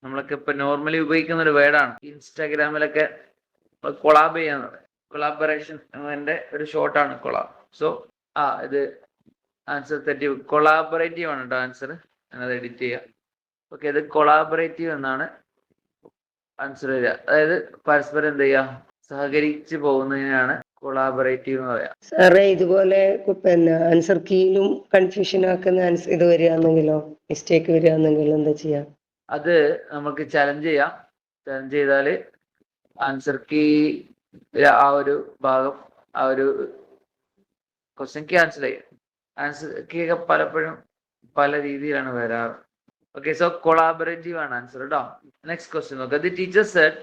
നമ്മളൊക്കെ ഇപ്പൊ നോർമലി ഉപയോഗിക്കുന്ന ഒരു വേർഡാണ്. ഇൻസ്റ്റാഗ്രാമിലൊക്കെ കൊളാബ് ചെയ്യാന്ന് പറയും. കൊളാബറേഷൻ എന്നതിന്റെ ഒരു ഷോർട്ടാണ് കൊളാബ്. സോ ഇത് ആൻസർ തെറ്റി. കൊളാബറേറ്റീവ് ആണ് കേട്ടോ ആൻസർ. ഞാനത് എഡിറ്റ് ചെയ്യാം. ഓക്കെ, ഇത് കൊളാബറേറ്റീവ് എന്നാണ് ആൻസർ വരിക. അതായത് പരസ്പരം എന്ത് ചെയ്യാ, സഹകരിച്ച് പോകുന്നതിനാണ് കൊളാബറേറ്റീവ് എന്ന് പറയാം. സാറേ, ഇതുപോലെ പിന്നെ ആൻസർ കീയിലും കൺഫ്യൂഷൻ ആക്കുന്ന ആൻസർ ഇത് വരികയാണെങ്കിലോ, മിസ്റ്റേക്ക് വരികയാണെങ്കിലോ എന്താ ചെയ്യാ? അത് നമുക്ക് ചലഞ്ച് ചെയ്യാം. ചലഞ്ച് ചെയ്താല് ആൻസർ കീ ആ ഒരു ഭാഗം, ആ ഒരു ക്വസ്റ്റ്യൻ ക്യാൻസൽ ചെയ്യും. ആൻസർ കീ ഒക്കെ പലപ്പോഴും പല രീതിയിലാണ് വരാറ്. ഓക്കെ, സോ കൊളാബറേറ്റീവ് ആണ് ആൻസർ കേട്ടോ. നെക്സ്റ്റ് ക്വസ്റ്റ്യൻ നോക്കാം. The teacher Z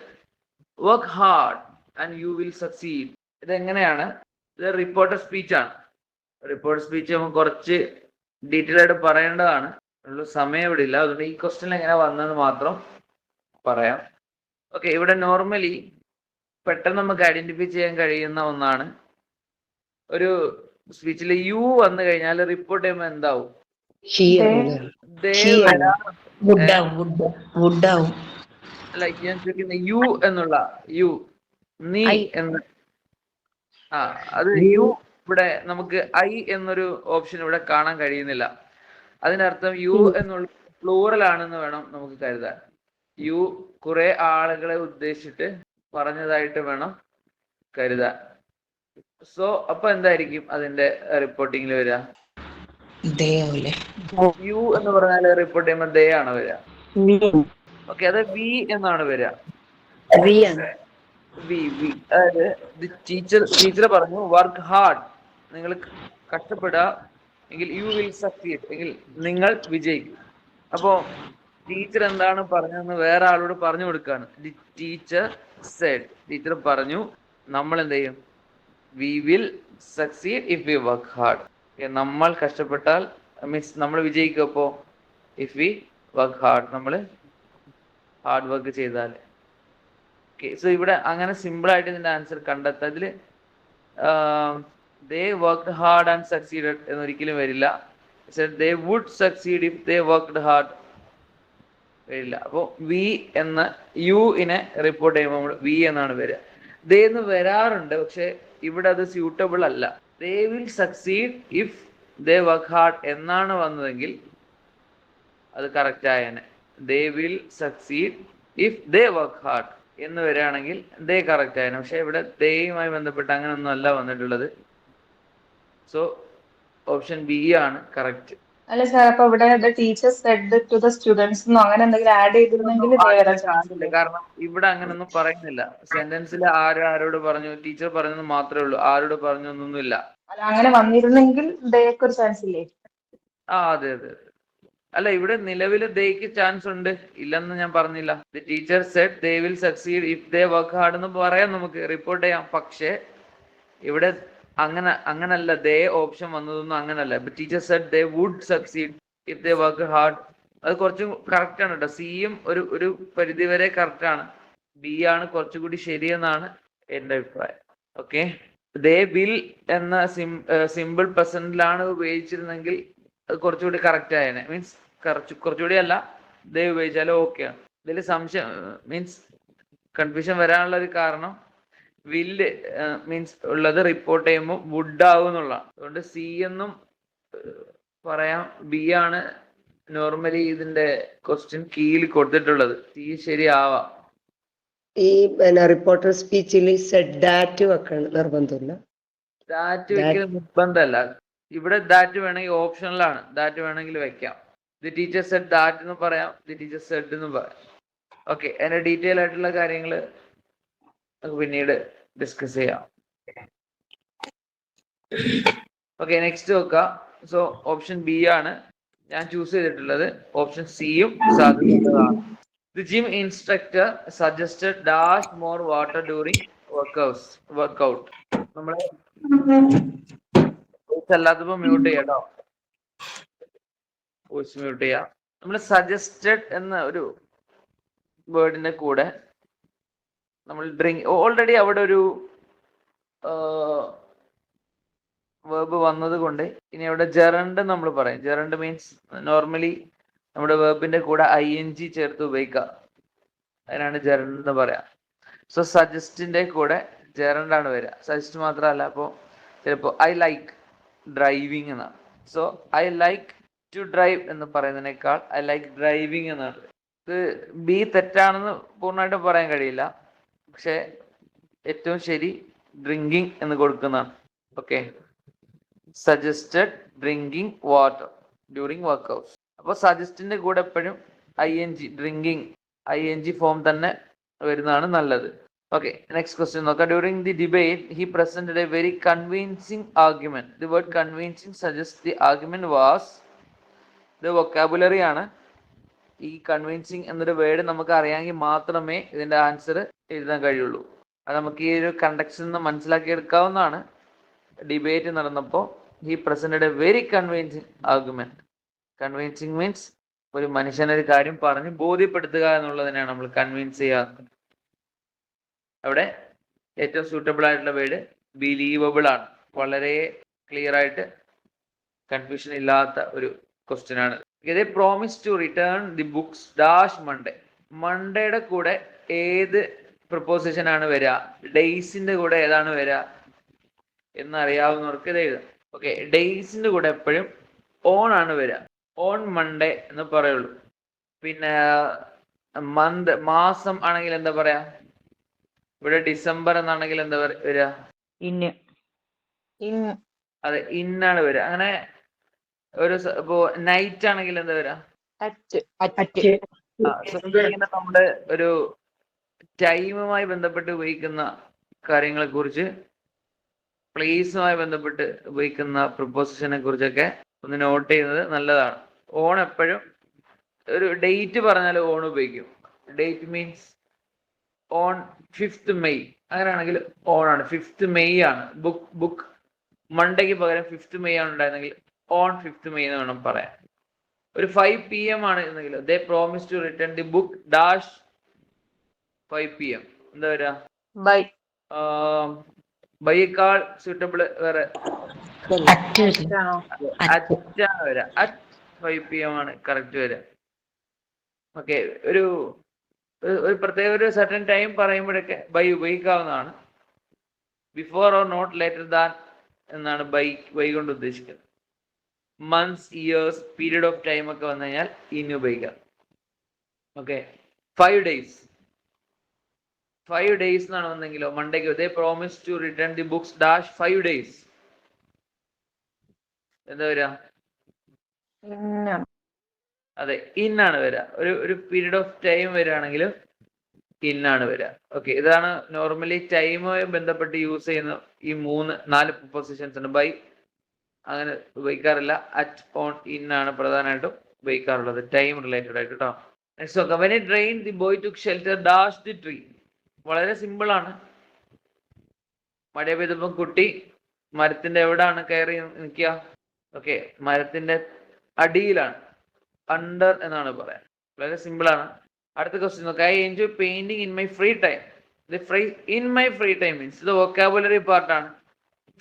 work hard and you will succeed. ഇതെങ്ങനെയാണ്? ഇത് റിപ്പോർട്ടർ സ്പീച്ച് ആണ്. റിപ്പോർട്ടർ സ്പീച്ച് നമുക്ക് കുറച്ച് ഡീറ്റെയിൽ ആയിട്ട് പറയേണ്ടതാണ്. സമയം ഇവിടെ ഇല്ല, അതുകൊണ്ട് ഈ ക്വസ്റ്റ്യൻ എങ്ങനെ വന്നെന്ന് മാത്രം പറയാം. ഓക്കെ, ഇവിടെ നോർമലി പെട്ടെന്ന് നമുക്ക് ഐഡന്റിഫൈ ചെയ്യാൻ കഴിയുന്ന ഒന്നാണ്. ഒരു സ്പീച്ചിൽ യു വന്നു കഴിഞ്ഞാൽ റിപ്പോർട്ട് ചെയ്യുമ്പോൾ എന്താവും? അല്ല, ഞാൻ ചോദിക്കുന്ന യു എന്നുള്ള യു, നീ എന്ന്. അത് യു ഇവിടെ നമുക്ക് ഐ എന്നൊരു ഓപ്ഷൻ ഇവിടെ കാണാൻ കഴിയുന്നില്ല. അതിനർത്ഥം യു എന്നുള്ള പ്ലൂറൽ ആണെന്ന് വേണം നമുക്ക് കരുതാൻ. യു കുറെ ആളുകളെ ഉദ്ദേശിച്ചിട്ട് പറഞ്ഞതായിട്ട് വേണം കരുതാൻ. സോ അപ്പൊ എന്തായിരിക്കും അതിന്റെ റിപ്പോർട്ടിങ്ങിൽ വരിക? യു എന്ന് പറഞ്ഞാൽ റിപ്പോർട്ട് ചെയ്യുമ്പോൾ ദേ ആണ് വരിക. ഓക്കെ, അത് വി എന്നാണ് വരിക. അതായത് ടീച്ചർ പറഞ്ഞു വർക്ക് ഹാർഡ്, നിങ്ങൾ കഷ്ടപ്പെടുക എങ്കിൽ യു വിൽ സക്സീഡ്, എങ്കിൽ നിങ്ങൾ വിജയിക്കും. അപ്പോ ടീച്ചർ എന്താണ് പറഞ്ഞതെന്ന് വേറെ ആളോട് പറഞ്ഞു കൊടുക്കുകയാണ്. ദി ടീച്ചർ സെഡ്, ടീച്ചർ പറഞ്ഞു നമ്മൾ എന്ത് ചെയ്യും? We will succeed if we work hard. നമ്മൾ കഷ്ടപ്പെട്ടാൽ മീൻസ് നമ്മൾ വിജയിക്കും. അപ്പോ ഇഫ് വി വർക്ക് ഹാർഡ്, നമ്മൾ ഹാർഡ് വർക്ക് ചെയ്താൽ. സോ ഇവിടെ അങ്ങനെ സിമ്പിൾ ആയിട്ട് ഇതിന്റെ ആൻസർ കണ്ടെത്താം. ഇതില് they worked hard and succeeded എന്നൊരിക്കലും വരില്ല. They would succeed if they worked hard വരില്ല. അപ്പോൾ വി എന്ന യുവിനെ റിപ്പോർട്ട് ചെയ്യുമ്പോൾ നമ്മൾ വി എന്നാണ് വരിക. ദേ എന്ന് വരാറുണ്ട്, പക്ഷെ ഇവിടെ അത് സ്യൂട്ടബിൾ അല്ല. They will succeed if they work hard എന്നാണ് വന്നതെങ്കിൽ അത് കറക്റ്റ് ആയേനെ. They will succeed if they work hard എന്ന് വരികയാണെങ്കിൽ ദേ കറക്റ്റ് ആയിരുന്നു. പക്ഷെ ഇവിടെ ദേയുമായി ബന്ധപ്പെട്ട് അങ്ങനെ ഒന്നും അല്ല വന്നിട്ടുള്ളത്. സോ ഓപ്ഷൻ ബി ആണ് കറക്റ്റ്. അല്ല സാർ, അപ്പൊ ഇവിടെ teacher said to the students അങ്ങനെ എന്തെങ്കിലും ആഡ് ചെയ്തിരുന്നെങ്കിൽ കാരണം ഇവിടെ അങ്ങനൊന്നും പറയുന്നില്ല. സെന്റൻസിൽ ആരോട് പറഞ്ഞു, ടീച്ചർ പറഞ്ഞത് മാത്രമേ ഉള്ളൂ, ആരോട് പറഞ്ഞൊന്നുമില്ല. അല്ല, അങ്ങനെ വന്നിരുന്നെങ്കിൽ ഡേക്ക് ഒരു ചാൻസ് ഇല്ലേ? അതെ. അല്ല, ഇവിടെ നിലവിൽ ദേക്ക് ചാൻസ് ഉണ്ട്, ഇല്ലെന്ന് ഞാൻ പറഞ്ഞില്ല. The teacher said they will succeed if they work hard എന്ന് പറയാം, നമുക്ക് റിപ്പോർട്ട് ചെയ്യാം. പക്ഷേ ഇവിടെ അങ്ങനല്ല, ദേ ഓപ്ഷൻ വന്നതൊന്നും അങ്ങനല്ല. Teacher said they would succeed if they work hard. അത് കുറച്ചും കറക്റ്റ് ആണ് കേട്ടോ. സിയും ഒരു പരിധി വരെ കറക്റ്റ് ആണ്. ബി ആണ് കുറച്ചുകൂടി ശരിയെന്നാണ് എന്റെ അഭിപ്രായം. ഓക്കെ, ദേ വിൽ എന്ന സിമ്പിൾ പ്രസന്റിലാണ് ഉപയോഗിച്ചിരുന്നെങ്കിൽ അത് കുറച്ചുകൂടി കറക്റ്റ് ആയേനെ. മീൻസ് കുറച്ചുകൂടി അല്ല, ദേ ഉപയോഗിച്ചാലും ഓക്കെയാണ്. ഇതിൽ സംശയം മീൻസ് കൺഫ്യൂഷൻ വരാനുള്ള ഒരു കാരണം വില്ല് മീൻസ് ഉള്ളത് റിപ്പോർട്ട് ചെയ്യുമ്പോൾ വുഡ് ആവും എന്നുള്ള. അതുകൊണ്ട് സി എന്നും പറയാം. ബി ആണ് നോർമലി ഇതിന്റെ ക്വസ്റ്റ്യൻ കീയിൽ കൊടുത്തിട്ടുള്ളത്. സി ശരിയാവാം. ഈ റിപ്പോർട്ടർ സ്പീച്ചിൽ സെഡ് ദാറ്റ് വെക്കണം നിർബന്ധമില്ല. ദാറ്റ് വെക്കൽ നിർബന്ധമല്ല. ഇവിടെ ദാറ്റ് വേണമെങ്കിൽ ഓപ്ഷനിലാണ്, ദാറ്റ് വേണമെങ്കിൽ വെക്കാം. ദി ടീച്ചർ സെഡ് ദാറ്റ് എന്ന് പറയാം, ദി ടീച്ചർ സെഡ് എന്ന് പറയാം. ഓക്കെ, അതിന്റെ ഡീറ്റെയിൽ ആയിട്ടുള്ള കാര്യങ്ങൾ നമുക്ക് പിന്നീട് ഡിസ്കസ് ചെയ്യാം. ഓക്കെ, നെക്സ്റ്റ് നോക്കാം. സോ ഓപ്ഷൻ ബി ആണ് ഞാൻ ചൂസ് ചെയ്തിട്ടുള്ളത്. ഓപ്ഷൻ സിയും സാധ്യതയുള്ളതാണ്. The gym instructor suggested dash more water during workout. നമ്മള് അല്ലാത്തപ്പോ മ്യൂട്ട് ചെയ്യാട്ടോ, വോയിസ് മ്യൂട്ട് ചെയ്യാം. നമ്മൾ സജസ്റ്റഡ് എന്ന ഒരു വേർഡിന്റെ കൂടെ നമ്മൾ ഡ്രിങ്ക്, ഓൾറെഡി അവിടെ ഒരു വേർബ് വന്നത് കൊണ്ട് ഇനി അവിടെ ജെറണ്ട് നമ്മൾ പറയും. ജെറണ്ട് മീൻസ് നോർമലി നമ്മുടെ വേർബിന്റെ കൂടെ ING ചേർത്ത് ഉപയോഗിക്കുക. അതിനാണ് ജെറണ്ട് എന്ന് പറയാം. സോ സജസ്റ്റിന്റെ കൂടെ ജെറണ്ട് ആണ് വരിക. സജസ്റ്റ് മാത്രമല്ല, അപ്പോൾ ചിലപ്പോൾ I like ഡ്രൈവിംഗ് എന്നാണ്. So I like to drive എന്ന് പറയുന്നതിനേക്കാൾ I like driving എന്നാണ്. ഇത് ബി തെറ്റാണെന്ന് പൂർണ്ണമായിട്ടും പറയാൻ കഴിയില്ല, പക്ഷെ ഏറ്റവും ശരി ഡ്രിങ്കിങ് എന്ന് കൊടുക്കുന്നതാണ്. Okay, suggested drinking water during workouts. അപ്പോൾ സജസ്റ്റിന്റെ കൂടെ എപ്പോഴും ING ഡ്രിങ്കിങ് ING ഫോം തന്നെ വരുന്നതാണ് നല്ലത്. ഓക്കെ, നെക്സ്റ്റ് ക്വസ്റ്റ്യൻ നോക്കാം. During the debate he presented A very convincing argument. The word convincing suggest the argument was. ഇത് വൊക്കാബുലറി ആണ്. ഈ കൺവിൻസിങ് എന്നൊരു വേർഡ് നമുക്ക് അറിയാമെങ്കിൽ മാത്രമേ ഇതിന്റെ ആൻസർ എഴുതാൻ കഴിയുള്ളൂ. അത് നമുക്ക് ഈ ഒരു കണ്ടക്സിൽ നിന്ന് മനസ്സിലാക്കിയെടുക്കാവുന്നതാണ്. ഡിബേറ്റ് നടന്നപ്പോൾ he presented A very convincing argument. Convincing means ഒരു മനുഷ്യനൊരു കാര്യം പറഞ്ഞ് ബോധ്യപ്പെടുത്തുക എന്നുള്ളതിനാണ് നമ്മൾ കൺവിൻസ് ചെയ്യുക. അവിടെ ഏറ്റവും സൂട്ടബിൾ ആയിട്ടുള്ള വേർഡ് ബിലീവബിൾ ആണ്. വളരെ ക്ലിയർ ആയിട്ട് കൺഫ്യൂഷൻ ഇല്ലാത്ത ഒരു ക്വസ്റ്റ്യൻ ആണ്. ഇത് promise to return the books dash Monday. മൺഡേയുടെ കൂടെ ഏത് പ്രപ്പോസിഷൻ ആണ് വരിക, ഡേയ്സിന്റെ കൂടെ ഏതാണ് വരിക എന്നറിയാവുന്നവർക്ക് ഇത് എഴുതാം. ഓക്കെ, ഡേയ്സിന്റെ കൂടെ എപ്പോഴും ഓൺ ആണ് വരിക. ഓൺ മൺഡേ എന്ന് പറയുള്ളൂ. പിന്നെ മന്ത് മാസം ആണെങ്കിൽ എന്താ പറയാ? ഇവിടെ ഡിസംബർ എന്നാണെങ്കിൽ എന്താ വരിക? അതെ, ഇന്നാണ് വരിക. അങ്ങനെ ഒരു ഇപ്പോ നൈറ്റ് ആണെങ്കിൽ എന്താ വരിക? നമ്മുടെ ഒരു ടൈമുമായി ബന്ധപ്പെട്ട് ഉപയോഗിക്കുന്ന കാര്യങ്ങളെ കുറിച്ച്, പ്ലേസുമായി ബന്ധപ്പെട്ട് ഉപയോഗിക്കുന്ന പ്രപ്പോസിഷനെ കുറിച്ചൊക്കെ ഒന്ന് നോട്ട് ചെയ്യുന്നത് നല്ലതാണ്. ഓൺ എപ്പോഴും ഒരു ഡേറ്റ് പറഞ്ഞാൽ ഓൺ ഉപയോഗിക്കും. Date means on 5th May, അങ്ങനെയാണെങ്കിൽ ഓൺ ആണ്. 5th മെയ് ആണ്. ബുക്ക് മൺഡേക്ക് പകരം 5th മെയ് ആണ് ഉണ്ടായിരുന്നെങ്കിൽ ഓൺ 5th മെയ് എന്ന് വേണം പറയാൻ. ഒരു 5 PM ആണ് എന്നെങ്കിൽ they promise to return the book dash 5 PM. എന്താ വരിക? ബൈയേക്കാൾ സൂട്ടബിൾ വേറെ അറ്റാണ് വരിക. അറ്റ് 5 PM ആണ് കറക്റ്റ് വരിക. ഓക്കെ, ഒരു പ്രത്യേക ഒരു സർട്ടൻ ടൈം പറയുമ്പോഴൊക്കെ ബൈ ഉപയോഗിക്കാവുന്നതാണ്. Before or not later than എന്നാണ് ബൈ കൊണ്ട് ഉദ്ദേശിക്കുന്നത്. Months, years, period of time ഒക്കെ വന്നു കഴിഞ്ഞാൽ ഇൻ ഉപയോഗിക്കാം. ഓക്കെ, 5 days എന്നാണ് വന്നെങ്കിലോ മൺഡേക്ക് they promise to return the books dash 5 days. എന്താ വരിക? അതെ, ഇന്നാണ് വരിക. ഒരു പീരീഡ് ഓഫ് ടൈം വരികയാണെങ്കിൽ ഇന്നാണ് വരിക. ഓക്കെ, ഇതാണ് നോർമലി ടൈമുമായി ബന്ധപ്പെട്ട് യൂസ് ചെയ്യുന്ന ഈ 4 പ്രൊപ്പോസിഷൻസ് ഉണ്ട്. ബൈ അങ്ങനെ ഉപയോഗിക്കാറില്ല. അറ്റ്, ഓൺ, ഇന്നാണ് പ്രധാനമായിട്ടും ഉപയോഗിക്കാറുള്ളത് ടൈം റിലേറ്റഡ് ആയിട്ട് കേട്ടോ. നെക്സ്റ്റ് നോക്കാം. When it rain the boy took shelter dash the tree. വളരെ സിമ്പിൾ ആണ്. മഴ പെയ്തപ്പോൾ കുട്ടി മരത്തിന്റെ എവിടാണ് കയറി നിൽക്കുക? ഓക്കെ, മരത്തിന്റെ അടിയിലാണ്. അണ്ടർ എന്നാണ് പറയാൻ. വളരെ സിമ്പിൾ ആണ്. അടുത്ത ക്വസ്റ്റ്യൻ നോക്കാം. I enjoy painting in my free time. The phrase in my free time means ഇത് വൊക്കാബുലറി പാർട്ടാണ്.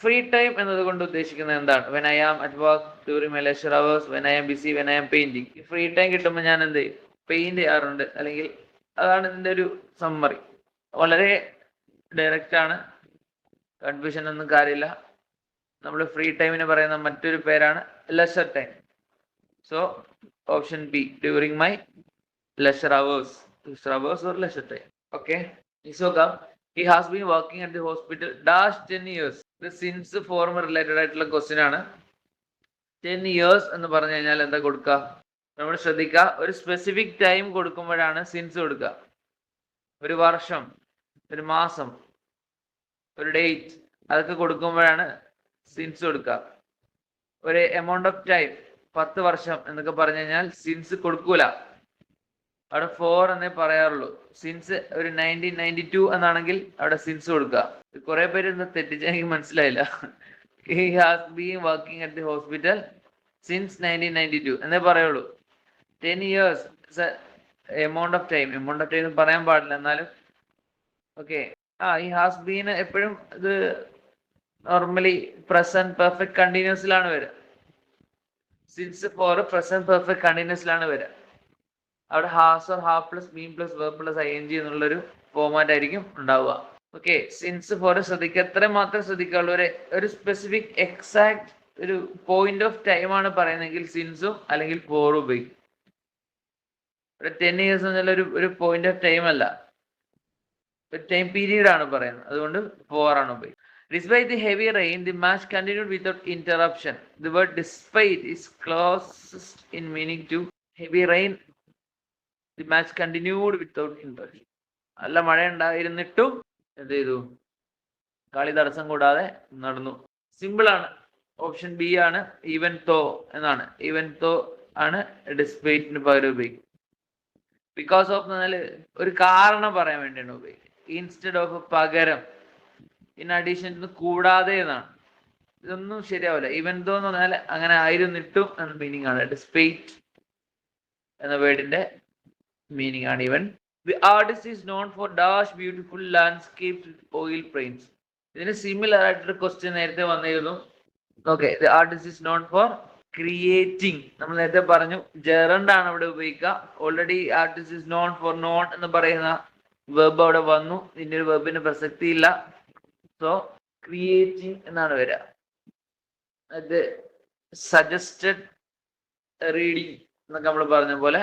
ഫ്രീ ടൈം എന്നതുകൊണ്ട് ഉദ്ദേശിക്കുന്നത് എന്താണ്? When I am at work, during my leisure hours, when I am busy, when I am painting. Free time കിട്ടുമ്പോൾ ഞാൻ എന്ത് ചെയ്യും? Paint ചെയ്യാറുണ്ട്. അല്ലെങ്കിൽ അതാണ് ഇതിന്റെ ഒരു സമ്മറി. വളരെ ഡയറക്റ്റ് ആണ്, കൺഫ്യൂഷൻ ഒന്നും കാര്യമില്ല. നമ്മൾ ഫ്രീ ടൈമിന് പറയുന്ന മറ്റൊരു പേരാണ് leisure time. So option B, during my leisure hours. Leisure hours or leisure time. Okay, നോക്കാം. He has been working at the hospital dash 10 years. ഇത് സിൻസ് ഫോർം റിലേറ്റഡ് ആയിട്ടുള്ള ക്വസ്റ്റ്യൻ ആണ്. 10 years എന്ന് പറഞ്ഞു കഴിഞ്ഞാൽ എന്താ കൊടുക്കുക? നമ്മൾ ശ്രദ്ധിക്കുക, ഒരു സ്പെസിഫിക് ടൈം കൊടുക്കുമ്പോഴാണ് സിൻസ് കൊടുക്കുക. ഒരു വർഷം, ഒരു മാസം, ഒരു ഡേറ്റ് അതൊക്കെ കൊടുക്കുമ്പോഴാണ് സിൻസ് കൊടുക്കുക. ഒരു എമൗണ്ട് ഓഫ് ടൈം, 10 വർഷം എന്നൊക്കെ പറഞ്ഞു കഴിഞ്ഞാൽ സിൻസ് കൊടുക്കൂല. അവിടെ 4 എന്നേ പറയാറുള്ളൂ. സിൻസ് ഒരു 1992 എന്നാണെങ്കിൽ അവിടെ സിൻസ് കൊടുക്കുക. കുറെ പേര് ഇന്ന് തെറ്റിച്ച് എനിക്ക് മനസ്സിലായില്ല. He has been working at the hospital since 1992 എന്നേ പറയുള്ളൂ. 10 years എമൗണ്ട് ഓഫ് ടൈം എന്ന് പറയാൻ പാടില്ല. എന്നാലും ഓക്കെ, ഈ ഹാസ് ബീൻ എപ്പോഴും ഇത് നോർമലി പ്രസന്റ് പെർഫെക്റ്റ് കണ്ടിന്യൂസിലാണ് വരിക. സിൻസ് ഫോർ പ്രസന്റ് പെർഫെക്റ്റ് കണ്ടിന്യൂസിലാണ് വരിക. അവിടെ has or half plus been plus verb plus ING എന്നുള്ളൊരു ഫോമാറ്റ് ആയിരിക്കും ഉണ്ടാവുക. ഓക്കെ, സിൻസ് ഫോർ ശ്രദ്ധിക്കുക, എത്ര മാത്രം ശ്രദ്ധിക്കാവുള്ളൂ. ഒരു സ്പെസിഫിക് എക്സാക്ട് ഒരു പോയിന്റ് ഓഫ് ടൈം ആണ് പറയുന്നതെങ്കിൽ സിൻസും അല്ലെങ്കിൽ ഫോറും ഉപയോഗിക്കും. ഒരു 10 years എന്നുള്ള ഒരു പോയിന്റ് ഓഫ് ടൈം അല്ല, ഒരു ടൈം പീരീഡ് ആണ് പറയുന്നത്, അതുകൊണ്ട് 4 ആണ് ഉപയോഗിക്കുന്നത്. Despite the heavy rain, the match continued without interruption. The word despite is closest in meaning to heavy rain. The match continued without interruption. നല്ല മഴ ഉണ്ടായിരുന്നിട്ടും എന്ത് ചെയ്തു? കളി തടസ്സം കൂടാതെ നടന്നു. സിമ്പിൾ ആണ്. ഓപ്ഷൻ ബി ആണ് ഈവൻ തോ എന്നാണ്. ഈവൻ തോ ആണ് ഡിസ്പൈറ്റിന് പകരം ഉപയോഗിക്കും. ബിക്കോസ് ഓഫ് എന്നാൽ ഒരു കാരണം പറയാൻ വേണ്ടിയാണ് ഉപയോഗിക്കുക. ഇൻസ്റ്റെഡ് ഓഫ് പകരം, ഇൻ അഡീഷൻ കൂടാതെ എന്നാണ്. ഇതൊന്നും ശരിയാവില്ല. ഈവൻ തോ എന്ന് പറഞ്ഞാൽ അങ്ങനെ ആയിരുന്നിട്ടും എന്ന മീനിങ് ആണ്. ഡിസ്പൈറ്റ് എന്ന വേർഡിന്റെ മീനിങ് ആണ് even. The artist is known for dash beautiful landscapes with oil paints. ഇതിന് സിമിലർ ആയിട്ടൊരു ക്വസ്റ്റ്യൻ നേരത്തെ വന്നിരുന്നു. Okay, the artist is known for creating. നമ്മൾ നേരത്തെ പറഞ്ഞു ജെറണ്ട് ആണ് ഇവിടെ ഉപയോഗിക്കുക. Already artist is known for known എന്ന് പറയുന്ന വെർബ് അവിടെ വന്നു. ഇതിന്റെ ഒരു വെർബിന് പ്രസക്തി ഇല്ല. സോ ക്രിയേറ്റിംഗ് എന്നാണ് വരിക. അത് സജസ്റ്റഡ് റീഡിങ് എന്നൊക്കെ നമ്മൾ പറഞ്ഞ പോലെ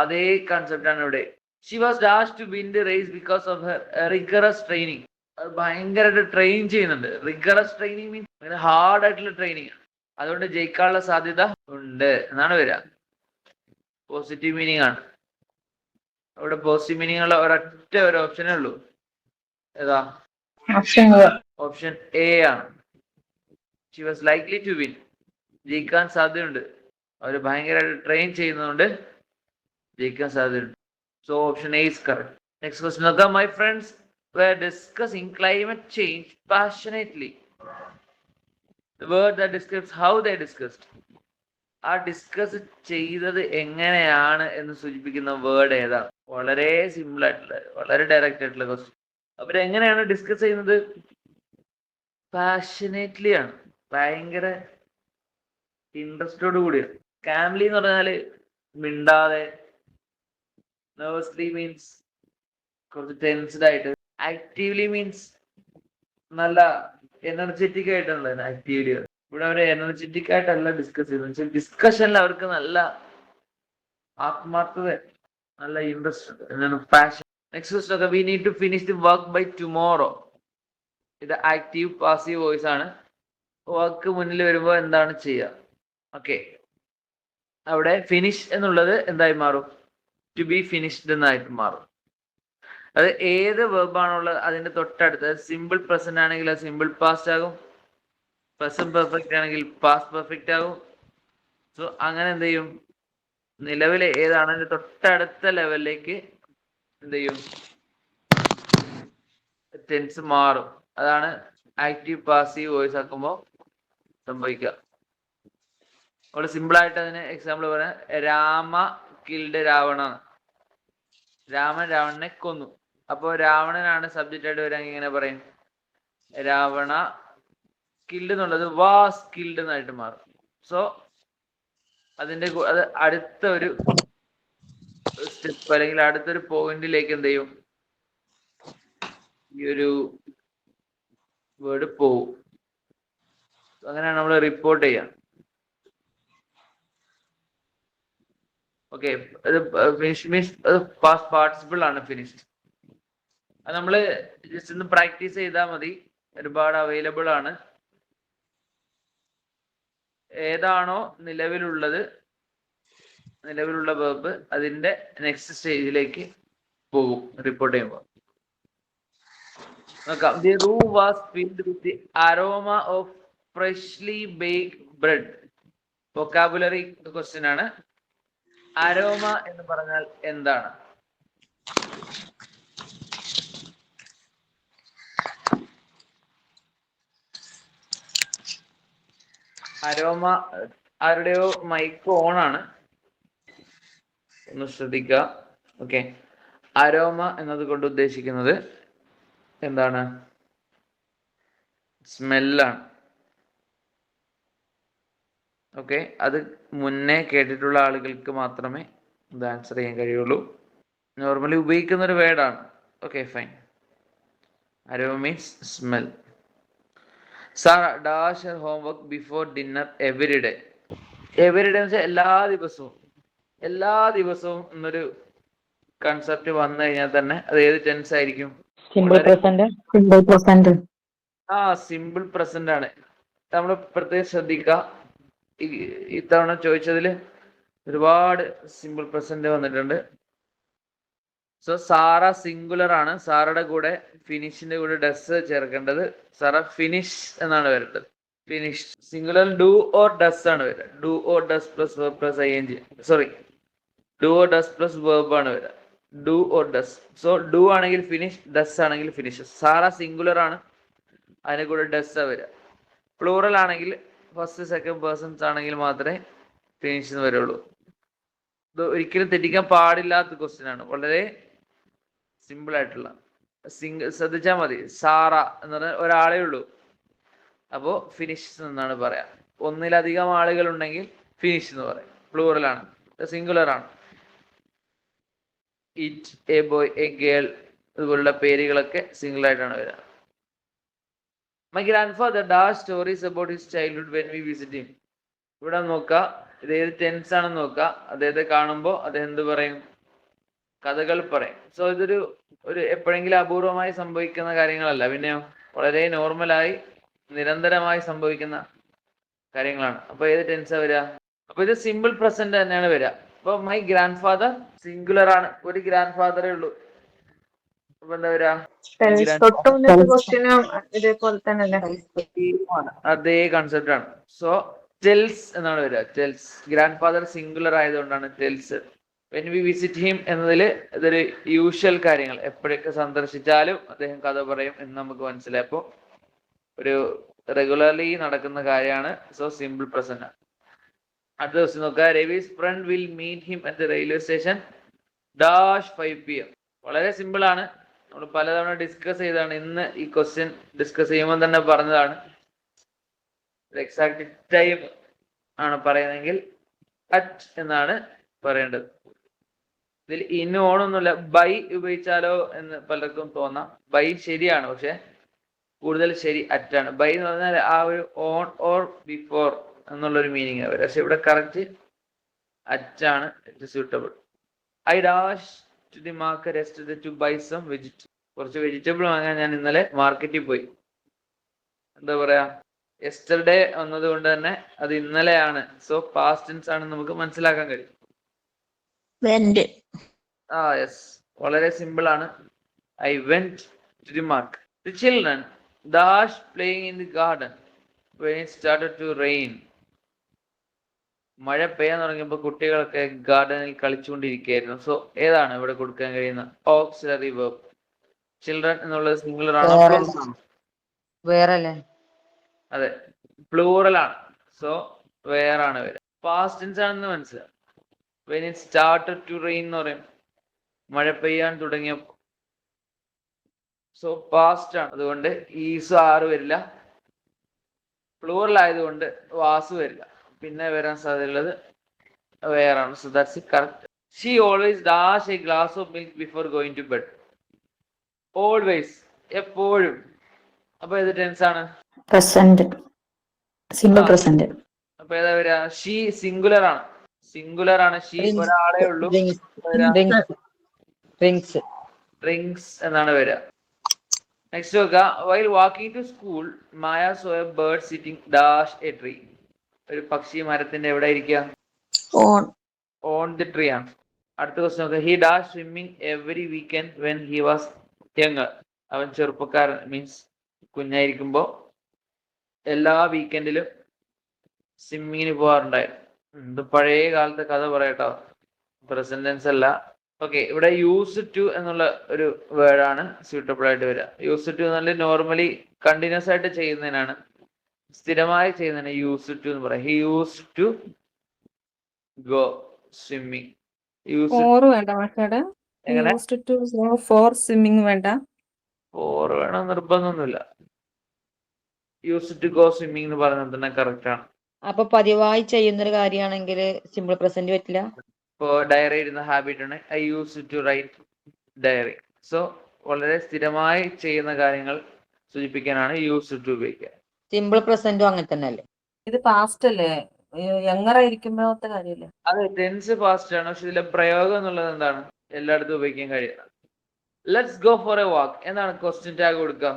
അതേ കൺസെപ്റ്റ് ആണ് ഇവിടെ. She was dash to win the race because of her rigorous training. അത് ഭയങ്കരമായിട്ട് ട്രെയിൻ ചെയ്യുന്നുണ്ട്. റിഗറസ് ട്രെയിനിങ് മീൻസ് അങ്ങനെ ഹാർഡ് ആയിട്ടുള്ള ട്രെയിനിങ്, അതുകൊണ്ട് ജയിക്കാനുള്ള സാധ്യത ഉണ്ട് എന്നാണ് വരിക. പോസിറ്റീവ് മീനിങ് ആണ്. അവിടെ പോസിറ്റീവ് മീനിങ് ഉള്ള ഒരൊറ്റ ഒരു ഓപ്ഷനേ ഉള്ളൂ. ഏതാ? ഓപ്ഷൻ എ ആണ്. She was likely to win. ജയിക്കാൻ സാധ്യതയുണ്ട്. അവർ ഭയങ്കരമായിട്ട് ട്രെയിൻ ചെയ്യുന്നതുകൊണ്ട് ജയിക്കാൻ സാധ്യതയുണ്ട്. So option A is correct. Next question നോക്കാം. My friends were discussing climate change passionately. The word that describes how they discussed. ആ ഡിസ്കസ് ചെയ്തത് എങ്ങനെയാണ് എന്ന് സൂചിപ്പിക്കുന്ന വേർഡ് ഏതാണ്? വളരെ സിമ്പിൾ ആയിട്ടുള്ള, വളരെ ഡയറക്റ്റ് ആയിട്ടുള്ള ക്വസ്റ്റ്യൻ. അവരെങ്ങനെയാണ് ഡിസ്കസ് ചെയ്യുന്നത്? പാഷനേറ്റ്ലി ആണ്. ഭയങ്കര ഇൻട്രസ്റ്റോട് കൂടിയാണ്. കാംലി എന്ന് പറഞ്ഞാല് മിണ്ടാതെ, നെർവസ്ലി മീൻസ് കുറച്ച് ടെൻസ്ഡ് ആയിട്ട്, ആക്റ്റീവ്ലി മീൻസ് നല്ല എനർജറ്റിക് ആയിട്ടുള്ള ആക്ടിവിറ്റി. ഇവിടെ അവർ എനർജറ്റിക് ആയിട്ടല്ല ഡിസ്കസ് ചെയ്യുന്നത്. ഡിസ്കഷനിൽ അവർക്ക് നല്ല ആത്മാർത്ഥത, നല്ല ഇൻട്രസ്റ്റ് ഉണ്ട്, passion. Next question okay, we need to finish the work by tomorrow. ഇത് ആക്റ്റീവ് പാസീവ് വോയിസ് ആണ്. വർക്ക് മുന്നിൽ വരുമ്പോൾ എന്താണ് ചെയ്യുക? ഓക്കെ, അവിടെ ഫിനിഷ് എന്നുള്ളത് എന്തായി മാറും? ടു ബി ഫിനിഷ്ഡ് എന്നായിട്ട് മാറും. അത് ഏത് വെർബാണുള്ളത് അതിന്റെ തൊട്ടടുത്ത്. സിമ്പിൾ പ്രസന്റ് ആണെങ്കിൽ അത് സിമ്പിൾ പാസ്റ്റ് ആകും. പ്രസന്റ് പെർഫെക്റ്റ് ആണെങ്കിൽ പാസ്റ്റ് പെർഫെക്റ്റ് ആകും. സോ അങ്ങനെ എന്ത് ചെയ്യും? നിലവിലെ ഏതാണ് അതിന്റെ തൊട്ടടുത്ത ലെവലിലേക്ക് എന്ത് ചെയ്യും? ടെൻസ് മാറും. അതാണ് ആക്റ്റീവ് പാസീവ് വോയിസ് ആക്കുമ്പോൾ സംഭവിക്കുക. അവിടെ സിമ്പിൾ ആയിട്ട് അതിന് എക്സാമ്പിൾ പറയാം. രാമ കിൽഡ് രാവണ. രാമൻ രാവണനെ കൊന്നു. അപ്പോൾ രാവണനാണ് സബ്ജക്റ്റ് ആയിട്ട് വരാൻ ഇങ്ങനെ പറയും. രാവണ കിൽഡ് എന്നുള്ളത് വാസ് കിൽഡ് എന്നായിട്ട് മാറും. സോ അതിന്റെ അത് അടുത്ത ഒരു സ്റ്റെപ്പ് അല്ലെങ്കിൽ അടുത്തൊരു പോയിന്റിലേക്ക് എന്ത് ചെയ്യും? ഈ ഒരു വേർഡ് പോവും. അങ്ങനെയാണ് നമ്മൾ റിപ്പോർട്ട് ചെയ്യാം. Okay, finish means past participle ആണ് ഫിനിഷ്ഡ്. അത് നമ്മൾ ജസ്റ്റ് ഒന്ന് പ്രാക്ടീസ് ചെയ്താൽ മതി. ഒരുപാട് അവൈലബിൾ ആണ്. ഏതാണോ നിലവിലുള്ള വെർബ് അതിന്റെ നെക്സ്റ്റ് സ്റ്റേജിലേക്ക് പോകും റിപ്പോർട്ട് ചെയ്യുമ്പോൾ. നോക്കാം. The room was filled with the aroma of freshly baked bread. Vocabulary question ആണ്. അരോമ എന്ന് പറഞ്ഞാൽ എന്താണ്? അരോമ, ആരുടെയോ മൈക്ക് ഓൺ ആണ്, ഒന്ന് ശ്രദ്ധിക്കുക. ഓക്കെ, അരോമ എന്നത് കൊണ്ട് ഉദ്ദേശിക്കുന്നത് എന്താണ്? സ്മെല്ലാണ്. ഓക്കെ, അത് മുന്നേ കേട്ടിട്ടുള്ള ആളുകൾക്ക് മാത്രമേ ഇത് ആൻസർ ചെയ്യാൻ കഴിയുള്ളൂ. നോർമലി ഉപയോഗിക്കുന്ന ഒരു വേർഡാണ്. Okay fine. Aroma means smell. Sir dash her homework before dinner every day. Every day എന്ന് വെച്ചാൽ എല്ലാ ദിവസവും എന്നൊരു കൺസെപ്റ്റ് വന്നു കഴിഞ്ഞാൽ തന്നെ അത് ഏത് ടെൻസ് ആയിരിക്കും? Simple present. സിമ്പിൾ പ്രസന്റ് ആണ്. നമ്മൾ പ്രത്യേകം ശ്രദ്ധിക്കുക, ഇത്തവണ ചോദിച്ചതിൽ ഒരുപാട് സിമ്പിൾ പ്രസന്റ് വന്നിട്ടുണ്ട്. സോ സാറ സിംഗുലർ ആണ്. സാറയുടെ കൂടെ ഫിനിഷിന്റെ കൂടെ ഡസ് ചേർക്കേണ്ടത്. സാറ ഫിനിഷ് എന്നാണ് വരേണ്ടത്. Finish singular do or does ആണ് വരിക. Do or does plus verb plus ing. Sorry, do or does plus verb ആണ് വരിക. Do or does. So do ആണെങ്കിൽ ഫിനിഷ്, ഡസ് ആണെങ്കിൽ ഫിനിഷ്. സാറ സിംഗുലർ ആണ്, അതിനെ കൂടെ ഡസ് വരിക. പ്ലൂറൽ ആണെങ്കിൽ ഫസ്റ്റ് സെക്കൻഡ് പേഴ്സൺസ് ആണെങ്കിൽ മാത്രമേ ഫിനിഷ് എന്ന് വരുള്ളൂ. ഇത് ഒരിക്കലും തെറ്റിക്കാൻ പാടില്ലാത്ത ക്വസ്റ്റ്യൻ ആണ്. വളരെ സിമ്പിൾ ആയിട്ടുള്ള. ശ്രദ്ധിച്ചാൽ മതി. സാറ എന്ന് പറഞ്ഞാൽ ഒരാളേ ഉള്ളൂ, അപ്പോൾ ഫിനിഷ് എന്നാണ് പറയാം. ഒന്നിലധികം ആളുകൾ ഉണ്ടെങ്കിൽ ഫിനിഷ് എന്ന് പറയും. പ്ലൂറൽ ആണ്, സിംഗുലർ ആണ്. It, A boy, A girl, ഇതുപോലുള്ള പേരുകളൊക്കെ സിംഗിൾ ആയിട്ടാണ് വരിക. My grand father dash stories about his childhood when we visit him. ഇവിടെ നോക്കുക, ഇത് ഏത് ടെൻസ് ആണെന്ന് നോക്കുക. അദ്ദേഹത്തെ കാണുമ്പോൾ അദ്ദേഹം എന്ത് പറയും? കഥകൾ പറയും. സോ ഇതൊരു എപ്പോഴെങ്കിലും അപൂർവമായി സംഭവിക്കുന്ന കാര്യങ്ങളല്ല, പിന്നെ വളരെ നോർമലായി നിരന്തരമായി സംഭവിക്കുന്ന കാര്യങ്ങളാണ്. അപ്പൊ ഏത് ടെൻസാ വരിക? അപ്പൊ ഇത് സിമ്പിൾ പ്രസന്റ് തന്നെയാണ് വരിക. അപ്പൊ മൈ ഗ്രാൻഡ് ഫാദർ സിംഗുലർ ആണ്, ഒരു ഗ്രാൻഡ് ഫാദറേ ഉള്ളൂ. അപ്പൊ എന്താ വരിക? ഇതേപോലെ തന്നെ അതേ കൺസെപ്റ്റ് ആണ്. സോ ടെൽസ് എന്നാണ് വരിക. ടെൽസ്. ഗ്രാൻഡ് ഫാദർ സിംഗുലർ ആയതുകൊണ്ടാണ് tells. When we visit him എന്നതിൽ ഇതൊരു യൂഷ്വൽ കാര്യങ്ങൾ, എപ്പോഴൊക്കെ സന്ദർശിച്ചാലും അദ്ദേഹം കഥ പറയും എന്ന് നമുക്ക് മനസ്സിലായി. അപ്പോൾ ഒരു റെഗുലർലി നടക്കുന്ന കാര്യമാണ്. സോ സിമ്പിൾ പ്രസന്റ് ആണ്. അടുത്ത ദിവസം നോക്കുക. Ravi's friend will meet him at the railway station dash 5 PM. വളരെ സിമ്പിൾ ആണ്. നമ്മൾ പലതവണ ഡിസ്കസ് ചെയ്തതാണ്. ഇന്ന് ഈ ക്വസ്റ്റ്യൻ ഡിസ്കസ് ചെയ്യുമ്പോൾ തന്നെ പറഞ്ഞതാണ്. എക്സാക്ട് ടൈം ആണ് പറയുന്നതെങ്കിൽ അറ്റ് എന്നാണ് പറയേണ്ടത്. ഇതിൽ ഇന്ന് ഓണൊന്നുമില്ല. ബൈ ഉപയോഗിച്ചാലോ എന്ന് പലർക്കും തോന്നാം. ബൈ ശരിയാണ്, പക്ഷെ കൂടുതൽ ശരി അറ്റാണ്. ബൈ എന്ന് പറഞ്ഞാൽ ആ ഒരു ഓൺ ഓർ ബിഫോർ എന്നുള്ളൊരു മീനിങ് വരും. പക്ഷെ ഇവിടെ കറക്റ്റ് അറ്റാണ് suitable. I dash to the market yesterday to buy some vegetable. കുറച്ച് വെജിറ്റബിൾ വാങ്ങാൻ ഞാൻ ഇന്നലെ മാർക്കറ്റിൽ പോയി. എന്താ പറയാ? യെസ്റ്റർഡേ വന്നതുകൊണ്ട് തന്നെ അത് ഇന്നലെയാണ്. സോ പാസ്റ്റ് ടെൻസ് ആണെന്ന് നമുക്ക് മനസ്സിലാക്കാൻ കഴിയും. യെസ്, വളരെ സിമ്പിൾ ആണ്. I went to the market. The children dash playing in the garden when it started to rain. മഴ പെയ്യാൻ തുടങ്ങിയപ്പോൾ കുട്ടികളൊക്കെ ഗാർഡനിൽ കളിച്ചുകൊണ്ടിരിക്കുകയായിരുന്നു. സോ ഏതാണ് ഇവിടെ കൊടുക്കാൻ കഴിയുന്ന ഓക്സിലറി വെർബ്? ചിൽഡ്രൻ എന്നുള്ളത് സിംഗുലർ ആണോ? വേറല്ലേ? അതെ, പ്ലൂറൽ ആണ്. സോ വേർ ആണ് വരിക. പാസ്റ്റ് ടെൻസ് ആണെന്ന് മനസ്സിലാവും. when it started to rain എന്ന് പറയും, മഴ പെയ്യാൻ തുടങ്ങിയപ്പോൾ. സോ പാസ്റ്റ് ആണ്, അതുകൊണ്ട് ഈസ് ആറ് വരില്ല. പ്ലൂറൽ ആയതുകൊണ്ട് വാസ് വരില്ല. പിന്നെ വരാൻ സാധ്യതയുള്ളത് വേറാണ്. So that's it correct. She always dash a glass of milk before going to bed. Always, എപ്പോഴും. അപ്പൊ ഏത് ടെൻസ് ആണ്? പ്രസന്റ്. Simple present. അപ്പൊ ഏതാ വരിക? ഷീ സിംഗുലർ ആണ്. സിംഗുലർ ആണ്. ഷീ ഒരാളെ ഉള്ളൂ. ഡ്രിങ്ക്സ് എന്നാണ് വരിക. നെക്സ്റ്റ് നോക്കുക. While walking to school Maya saw a bird sitting dash a tree. ഒരു പക്ഷി മരത്തിന്റെ എവിടെ ഇരിക്കുക? ഓൺ ദി ട്രീ ആണ്. അടുത്ത ക്വസ്റ്റ്യൻ നോക്കുക. He dash swimming every weekend when he was younger. അവൻ ചെറുപ്പക്കാരൻ മീൻസ് കുഞ്ഞായിരിക്കുമ്പോ എല്ലാ വീക്കെൻഡിലും സ്വിമ്മിങ്ങിന് പോകാറുണ്ടായിരുന്നു. ഇത് പഴയ കാലത്തെ കഥ പറയട്ടോ, പ്രസന്റ് ടെൻസ് അല്ല. ഓക്കെ, ഇവിടെ യൂസ് ടു എന്നുള്ള ഒരു വേർഡാണ് സ്യൂട്ടബിൾ ആയിട്ട് വരിക. യൂസ് ടു എന്നാൽ നോർമലി കണ്ടിന്യൂസ് ആയിട്ട് ചെയ്യുന്നതിനാണ്, സ്ഥിരമായി ചെയ്യുന്നതിന് യൂസ് ടു എന്ന് പറയാം. He use to go swimming. എങ്ങനെ? ഫോർ സ്വിമ്മിങ് വേണ്ട. ഫോർ വേണം നിർബന്ധമൊന്നുമില്ല. യൂസ് ടു ഗോ സ്വിമ്മിങ് എന്ന് പറഞ്ഞാൽ തന്നെ കറക്റ്റ് ആണ്. അപ്പൊ പതിവായി ചെയ്യുന്നൊരു കാര്യമാണെങ്കിൽ സിമ്പിൾ പ്രസന്റ് പറ്റില്ല. ഇപ്പോൾ ഡയറി എഴുതുന്ന ഹാബിറ്റ് ആണ്, I use to write diary. So വളരെ സ്ഥിരമായി ചെയ്യുന്ന കാര്യങ്ങൾ സൂചിപ്പിക്കാനാണ് യൂസ് ടു ഉപയോഗിക്കുക. സിമ്പിൾ പ്രസന്റും അങ്ങനെ തന്നെ അല്ലേ? ഇത് പാസ്റ്റ് അല്ലേ, യങ്ങറായിരിക്കുമ്പോഴത്തെ കാര്യമല്ലേ? അതെ, ടെൻസ് പാസ്റ്റ് ആണ്, പക്ഷെ ഇതിലെ പ്രയോഗം എന്നുള്ളത് എന്താണ്, എല്ലായിടത്തും ഉപയോഗിക്കാൻ കഴിയുന്നത്. Let's go for a walk എന്നാണ് ക്വസ്റ്റ്യൻ ടാഗ് കൊടുക്കുക.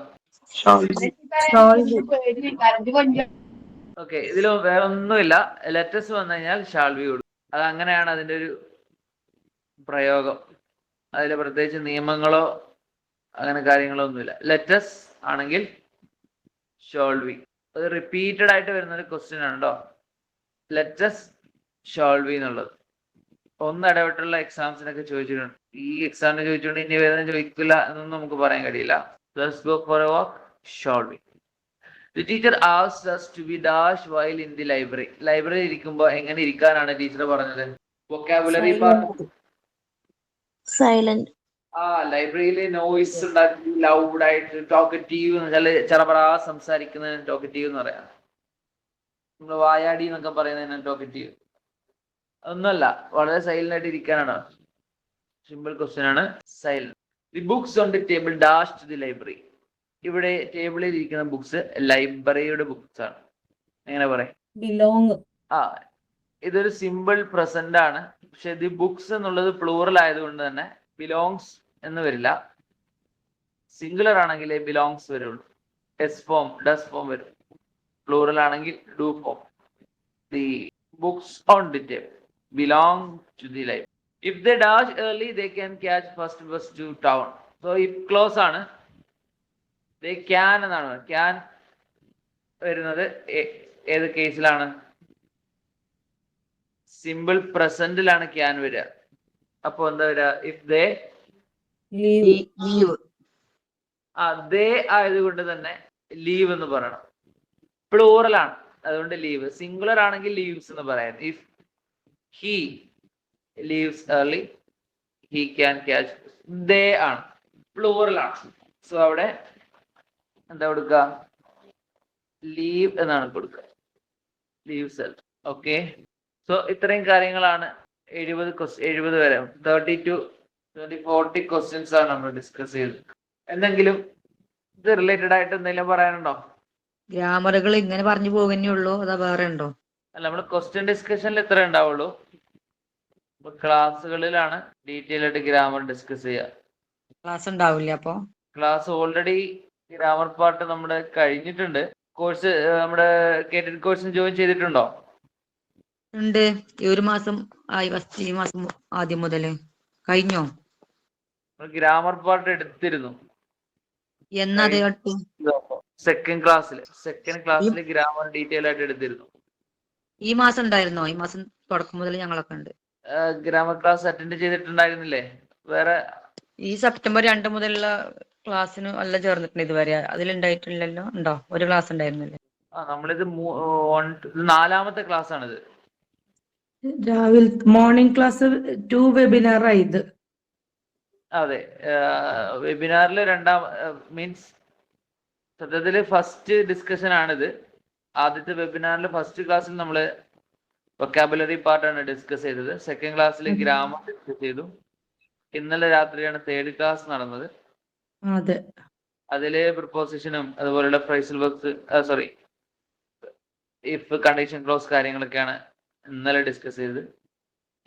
ഓക്കെ, ഇതിൽ വേറെ ഒന്നുമില്ല, ലെറ്റസ് വന്നു കഴിഞ്ഞാൽ ഷാൾ ബി കൊടുക്കും. അത് അങ്ങനെയാണ് അതിന്റെ ഒരു പ്രയോഗം. അതിൽ പ്രത്യേകിച്ച് നിയമങ്ങളോ അങ്ങനെ കാര്യങ്ങളോ ഒന്നുമില്ല. ലെറ്റസ് ആണെങ്കിൽ ഷോൾ ബി. അത് റിപ്പീറ്റഡ് ആയിട്ട് വരുന്ന ഒരു ക്വസ്റ്റ്യൻ ആണ് കേട്ടോ, ലെറ്റസ് ഷോൾ ബി എന്നുള്ളത്. ഒന്ന് ഇടവിട്ടുള്ള എക്സാംസിനൊക്കെ ചോദിച്ചിട്ടുണ്ട്. ഈ എക്സാമിന് ചോദിച്ചുകൊണ്ട് ഇനി വേദന ചോദിക്കില്ല എന്നൊന്നും നമുക്ക് പറയാൻ കഴിയില്ല. Let's go for a walk, shawl B. The teacher asked us to be dash while in the library. Library ഇരിക്കുമ്പോൾ എങ്ങനെ ഇരിക്കാനാണ് ടീച്ചർ പറഞ്ഞത്? Vocabulary part silent. ലൈബ്രറിയിൽ നോയിസ് ഉണ്ടാക്കി ലൗഡ് ആയിട്ട് ടോക്കറ്റീവ് എന്ന് വെച്ചാൽ ചെറപറാ സംസാരിക്കുന്നതിന് ടോക്കറ്റീവ് എന്ന് പറയാം. നമ്മൾ വായാടി എന്നൊക്കെ പറയുന്നതിന് ടോക്കറ്റീവ്. അതൊന്നുമല്ല, വളരെ സൈലന്റ് ആയിട്ട് ഇരിക്കാനാണ്. സിമ്പിൾ ക്വസ്റ്റ്യൻ ആണ്, silent. The books on the table dash to the library. ഇവിടെ ടേബിളിൽ ഇരിക്കുന്ന ബുക്സ് ലൈബ്രറിയുടെ ബുക്സ് ആണ്. എങ്ങനെ പറയാം? ബിലോങ്. ഇതൊരു സിമ്പിൾ പ്രസന്റ് ആണ്, പക്ഷെ ദി ബുക്സ് എന്നുള്ളത് പ്ലൂറൽ ആയതുകൊണ്ട് തന്നെ ബിലോങ്സ് എന്ന് വരില്ല. സിംഗുലർ ആണെങ്കിൽ ബിലോങ്സ് വരുള്ളൂ. എസ് ഫോം, ഡസ് ഫോം വരും. പ്ലൂറൽ ആണെങ്കിൽ do form. The books on the table belong to the library. If they dash early they can catch first bus to town. So if clause ആണ്. They can എന്നാണ്. Can വരുന്നത് ഏത് കേസിലാണ്? Simple പ്രസന്റിലാണ് can വരിക. അപ്പൊ എന്താ വരിക? If they leave. ദേ ആയതുകൊണ്ട് തന്നെ ലീവ് എന്ന് പറയണം. പ്ലൂറൽ ആണ്, അതുകൊണ്ട് ലീവ്. സിംഗുലർ ആണെങ്കിൽ ലീവ്സ് എന്ന് പറയാം. If he leaves early he can catch. They ആണ്, പ്ലൂറൽ ആണ്. സോ അവിടെ എന്താ കൊടുക്കുക? ലീവ് എന്നാണ് കൊടുക്കുക. Leave self. ഓക്കെ, സോ ഇത്രയും കാര്യങ്ങളാണ് 70 വരെ 30 to 40 ക്വസ്റ്റ്യൻസ് ആണ് നമ്മൾ ഡിസ്കസ് ചെയ്തത്. എന്തെങ്കിലും ഇത് റിലേറ്റഡ് ആയിട്ട് എന്തെങ്കിലും പറയാനുണ്ടോ? ഗ്രാമറുകൾ ഇങ്ങനെ പറഞ്ഞു പോകുന്നേ ഉള്ളൂ, അതാ വേറെ ഉണ്ടോ? അല്ല, നമ്മൾ ക്വസ്റ്റ്യൻ ഡിസ്കഷനിൽ ഇത്ര ഉണ്ടാവുള്ളൂ. ക്ലാസ്സുകളിലാണ് ഡീറ്റെയിൽ ആയിട്ട് ഗ്രാമർ ഡിസ്കസ് ചെയ്യുക. ക്ലാസ് ഉണ്ടാവില്ല അപ്പൊ? ക്ലാസ് ഓൾറെഡി ഗ്രാമർ പാർട്ട് നമ്മുടെ കഴിഞ്ഞിട്ടുണ്ട്. കോഴ്സ് നമ്മുടെ കേറ്റഡ് കോഴ്സിന് ജോയിൻ ചെയ്തിട്ടുണ്ടോ? ഉണ്ട്. ഈ ഒരു മാസം ആയി, ഫസ്റ്റ് ഈ മാസം ആദ്യം മുതല്. കഴിഞ്ഞോ? ഗ്രാമർ പാർട്ട് എടുത്തിരുന്നു. എന്നാ അത് അടുത്ത്? സെക്കൻഡ് ക്ലാസ്സിൽ ഗ്രാമർ ഡീറ്റെയിൽ ആയിട്ട് എടുത്തിരുന്നു. ഈ മാസം ഉണ്ടായിരുന്നോ? ഈ മാസം തുടക്കം മുതൽ ഞങ്ങളൊക്കെ ഉണ്ട്. ഗ്രാമർ ക്ലാസ് അറ്റൻഡ് ചെയ്തിട്ടുണ്ടായിരുന്നില്ലേ? വേറെ ഈ സെപ്റ്റംബർ 2 മുതലുള്ള ക്ലാസ്സിന് അല്ല ചേർന്നിട്ടുണ്ട് ഇതുവരെ. അതിലുണ്ടായിട്ടില്ലല്ലോ? ഉണ്ടോ? ഒരു ക്ലാസ് ഉണ്ടായിരുന്നില്ലേ? നമ്മളിത് 4ാമത്തെ ക്ലാസ് ആണിത്. രാവിലെ മോർണിംഗ് ക്ലാസ് 2 വെബിനാർ ആയത്. അതെ, വെബിനാറിൽ മീൻസ് സത്യത്തില് ഫസ്റ്റ് ഡിസ്കഷൻ ആണിത്. ആദ്യത്തെ വെബിനാറിൽ ഫസ്റ്റ് ക്ലാസ്സിൽ നമ്മൾ വൊക്കാബുലറി പാർട്ടാണ് ഡിസ്കസ് ചെയ്തത്. സെക്കൻഡ് ക്ലാസ്സിൽ ഗ്രാമർ ഡിസ്കസ് ചെയ്തു. ഇന്നലെ രാത്രിയാണ് തേർഡ് ക്ലാസ് നടന്നത്. അതെ, അതില് പ്രിപ്പോസിഷനും അതുപോലുള്ള phrasal works, sorry if condition close കാര്യങ്ങളൊക്കെയാണ് ഇന്നലെ ഡിസ്കസ് ചെയ്തത്.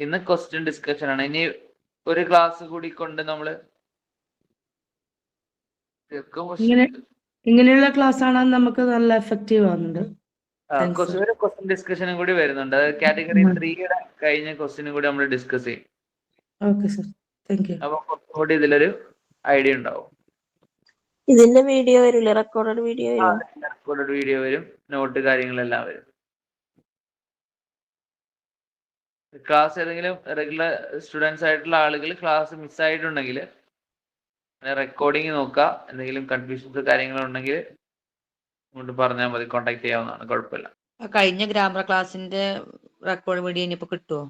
ഇന്ന് ക്വസ്റ്റ്യൻ ഡിസ്കഷൻ ആണ്. ഇനി ഒരു ക്ലാസ് കൂടി കൊണ്ട് നമ്മള് ഇങ്ങനെയുള്ള ക്ലാസ് ആണ് നമുക്ക് നല്ല എഫക്റ്റീവ് ആവുന്നുണ്ട്. ഒരു ക്വസ്റ്റ്യൻ ഡിസ്കഷനും കൂടി വരുന്നുണ്ട്. കാറ്റഗറി 3യുടെ കഴിഞ്ഞ ക്വസ്റ്റ്യനും കൂടി നമ്മൾ ഡിസ്കസ് ചെയ്യും. Okay sir, thank you. അപ്പൊ കുറച്ചുകൂടി ഇതിലൊരു ഐഡിയ ഉണ്ടാവും. ഇതിന്റെ വീഡിയോ വരില്ലേ? റെക്കോർഡഡ് വീഡിയോ വരും. റെക്കോർഡഡ് വീഡിയോ വരും, നോട്ട് കാര്യങ്ങളെല്ലാം വരും. ക്ലാസ് ഏതെങ്കിലും റെഗുലർ സ്റ്റുഡൻസ് ആയിട്ടുള്ള ആളുകൾ ക്ലാസ് മിസ്സായിട്ടുണ്ടെങ്കിൽ റെക്കോർഡിങ് നോക്കുക. എന്തെങ്കിലും കൺഫ്യൂഷൻസ് കാര്യങ്ങളുണ്ടെങ്കിൽ ഇങ്ങോട്ട് പറഞ്ഞാൽ മതി, കോൺടാക്ട് ചെയ്യാവുന്നതാണ്, കുഴപ്പമില്ല. കഴിഞ്ഞ ഗ്രാമർ ക്ലാസ്സിന്റെ റെക്കോർഡ് വീഡിയോ ഇനിയിപ്പോ കിട്ടുമോ?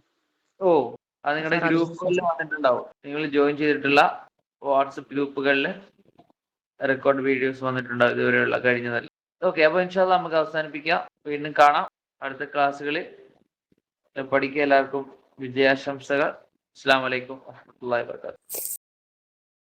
അത് നിങ്ങളുടെ ഗ്രൂപ്പുകളിൽ വന്നിട്ടുണ്ടാവും. നിങ്ങൾ ജോയിൻ ചെയ്തിട്ടുള്ള വാട്സപ്പ് ഗ്രൂപ്പുകളിൽ റെക്കോർഡ് വീഡിയോസ് വന്നിട്ടുണ്ടാവും ഇതുവരെയുള്ള കഴിഞ്ഞതല്ല. ഓക്കെ, അപ്പൊ ഇൻഷാല്ലാ നമുക്ക് അവസാനിപ്പിക്കാം. വീണ്ടും കാണാം അടുത്ത ക്ലാസ്സുകളിൽ. പഠിക്കുക. എല്ലാവർക്കും വിജയാശംസകൾ. അസ്സലാമു അലൈക്കും വറഹ്മത്തുള്ളാഹി വബറകാതുഹു.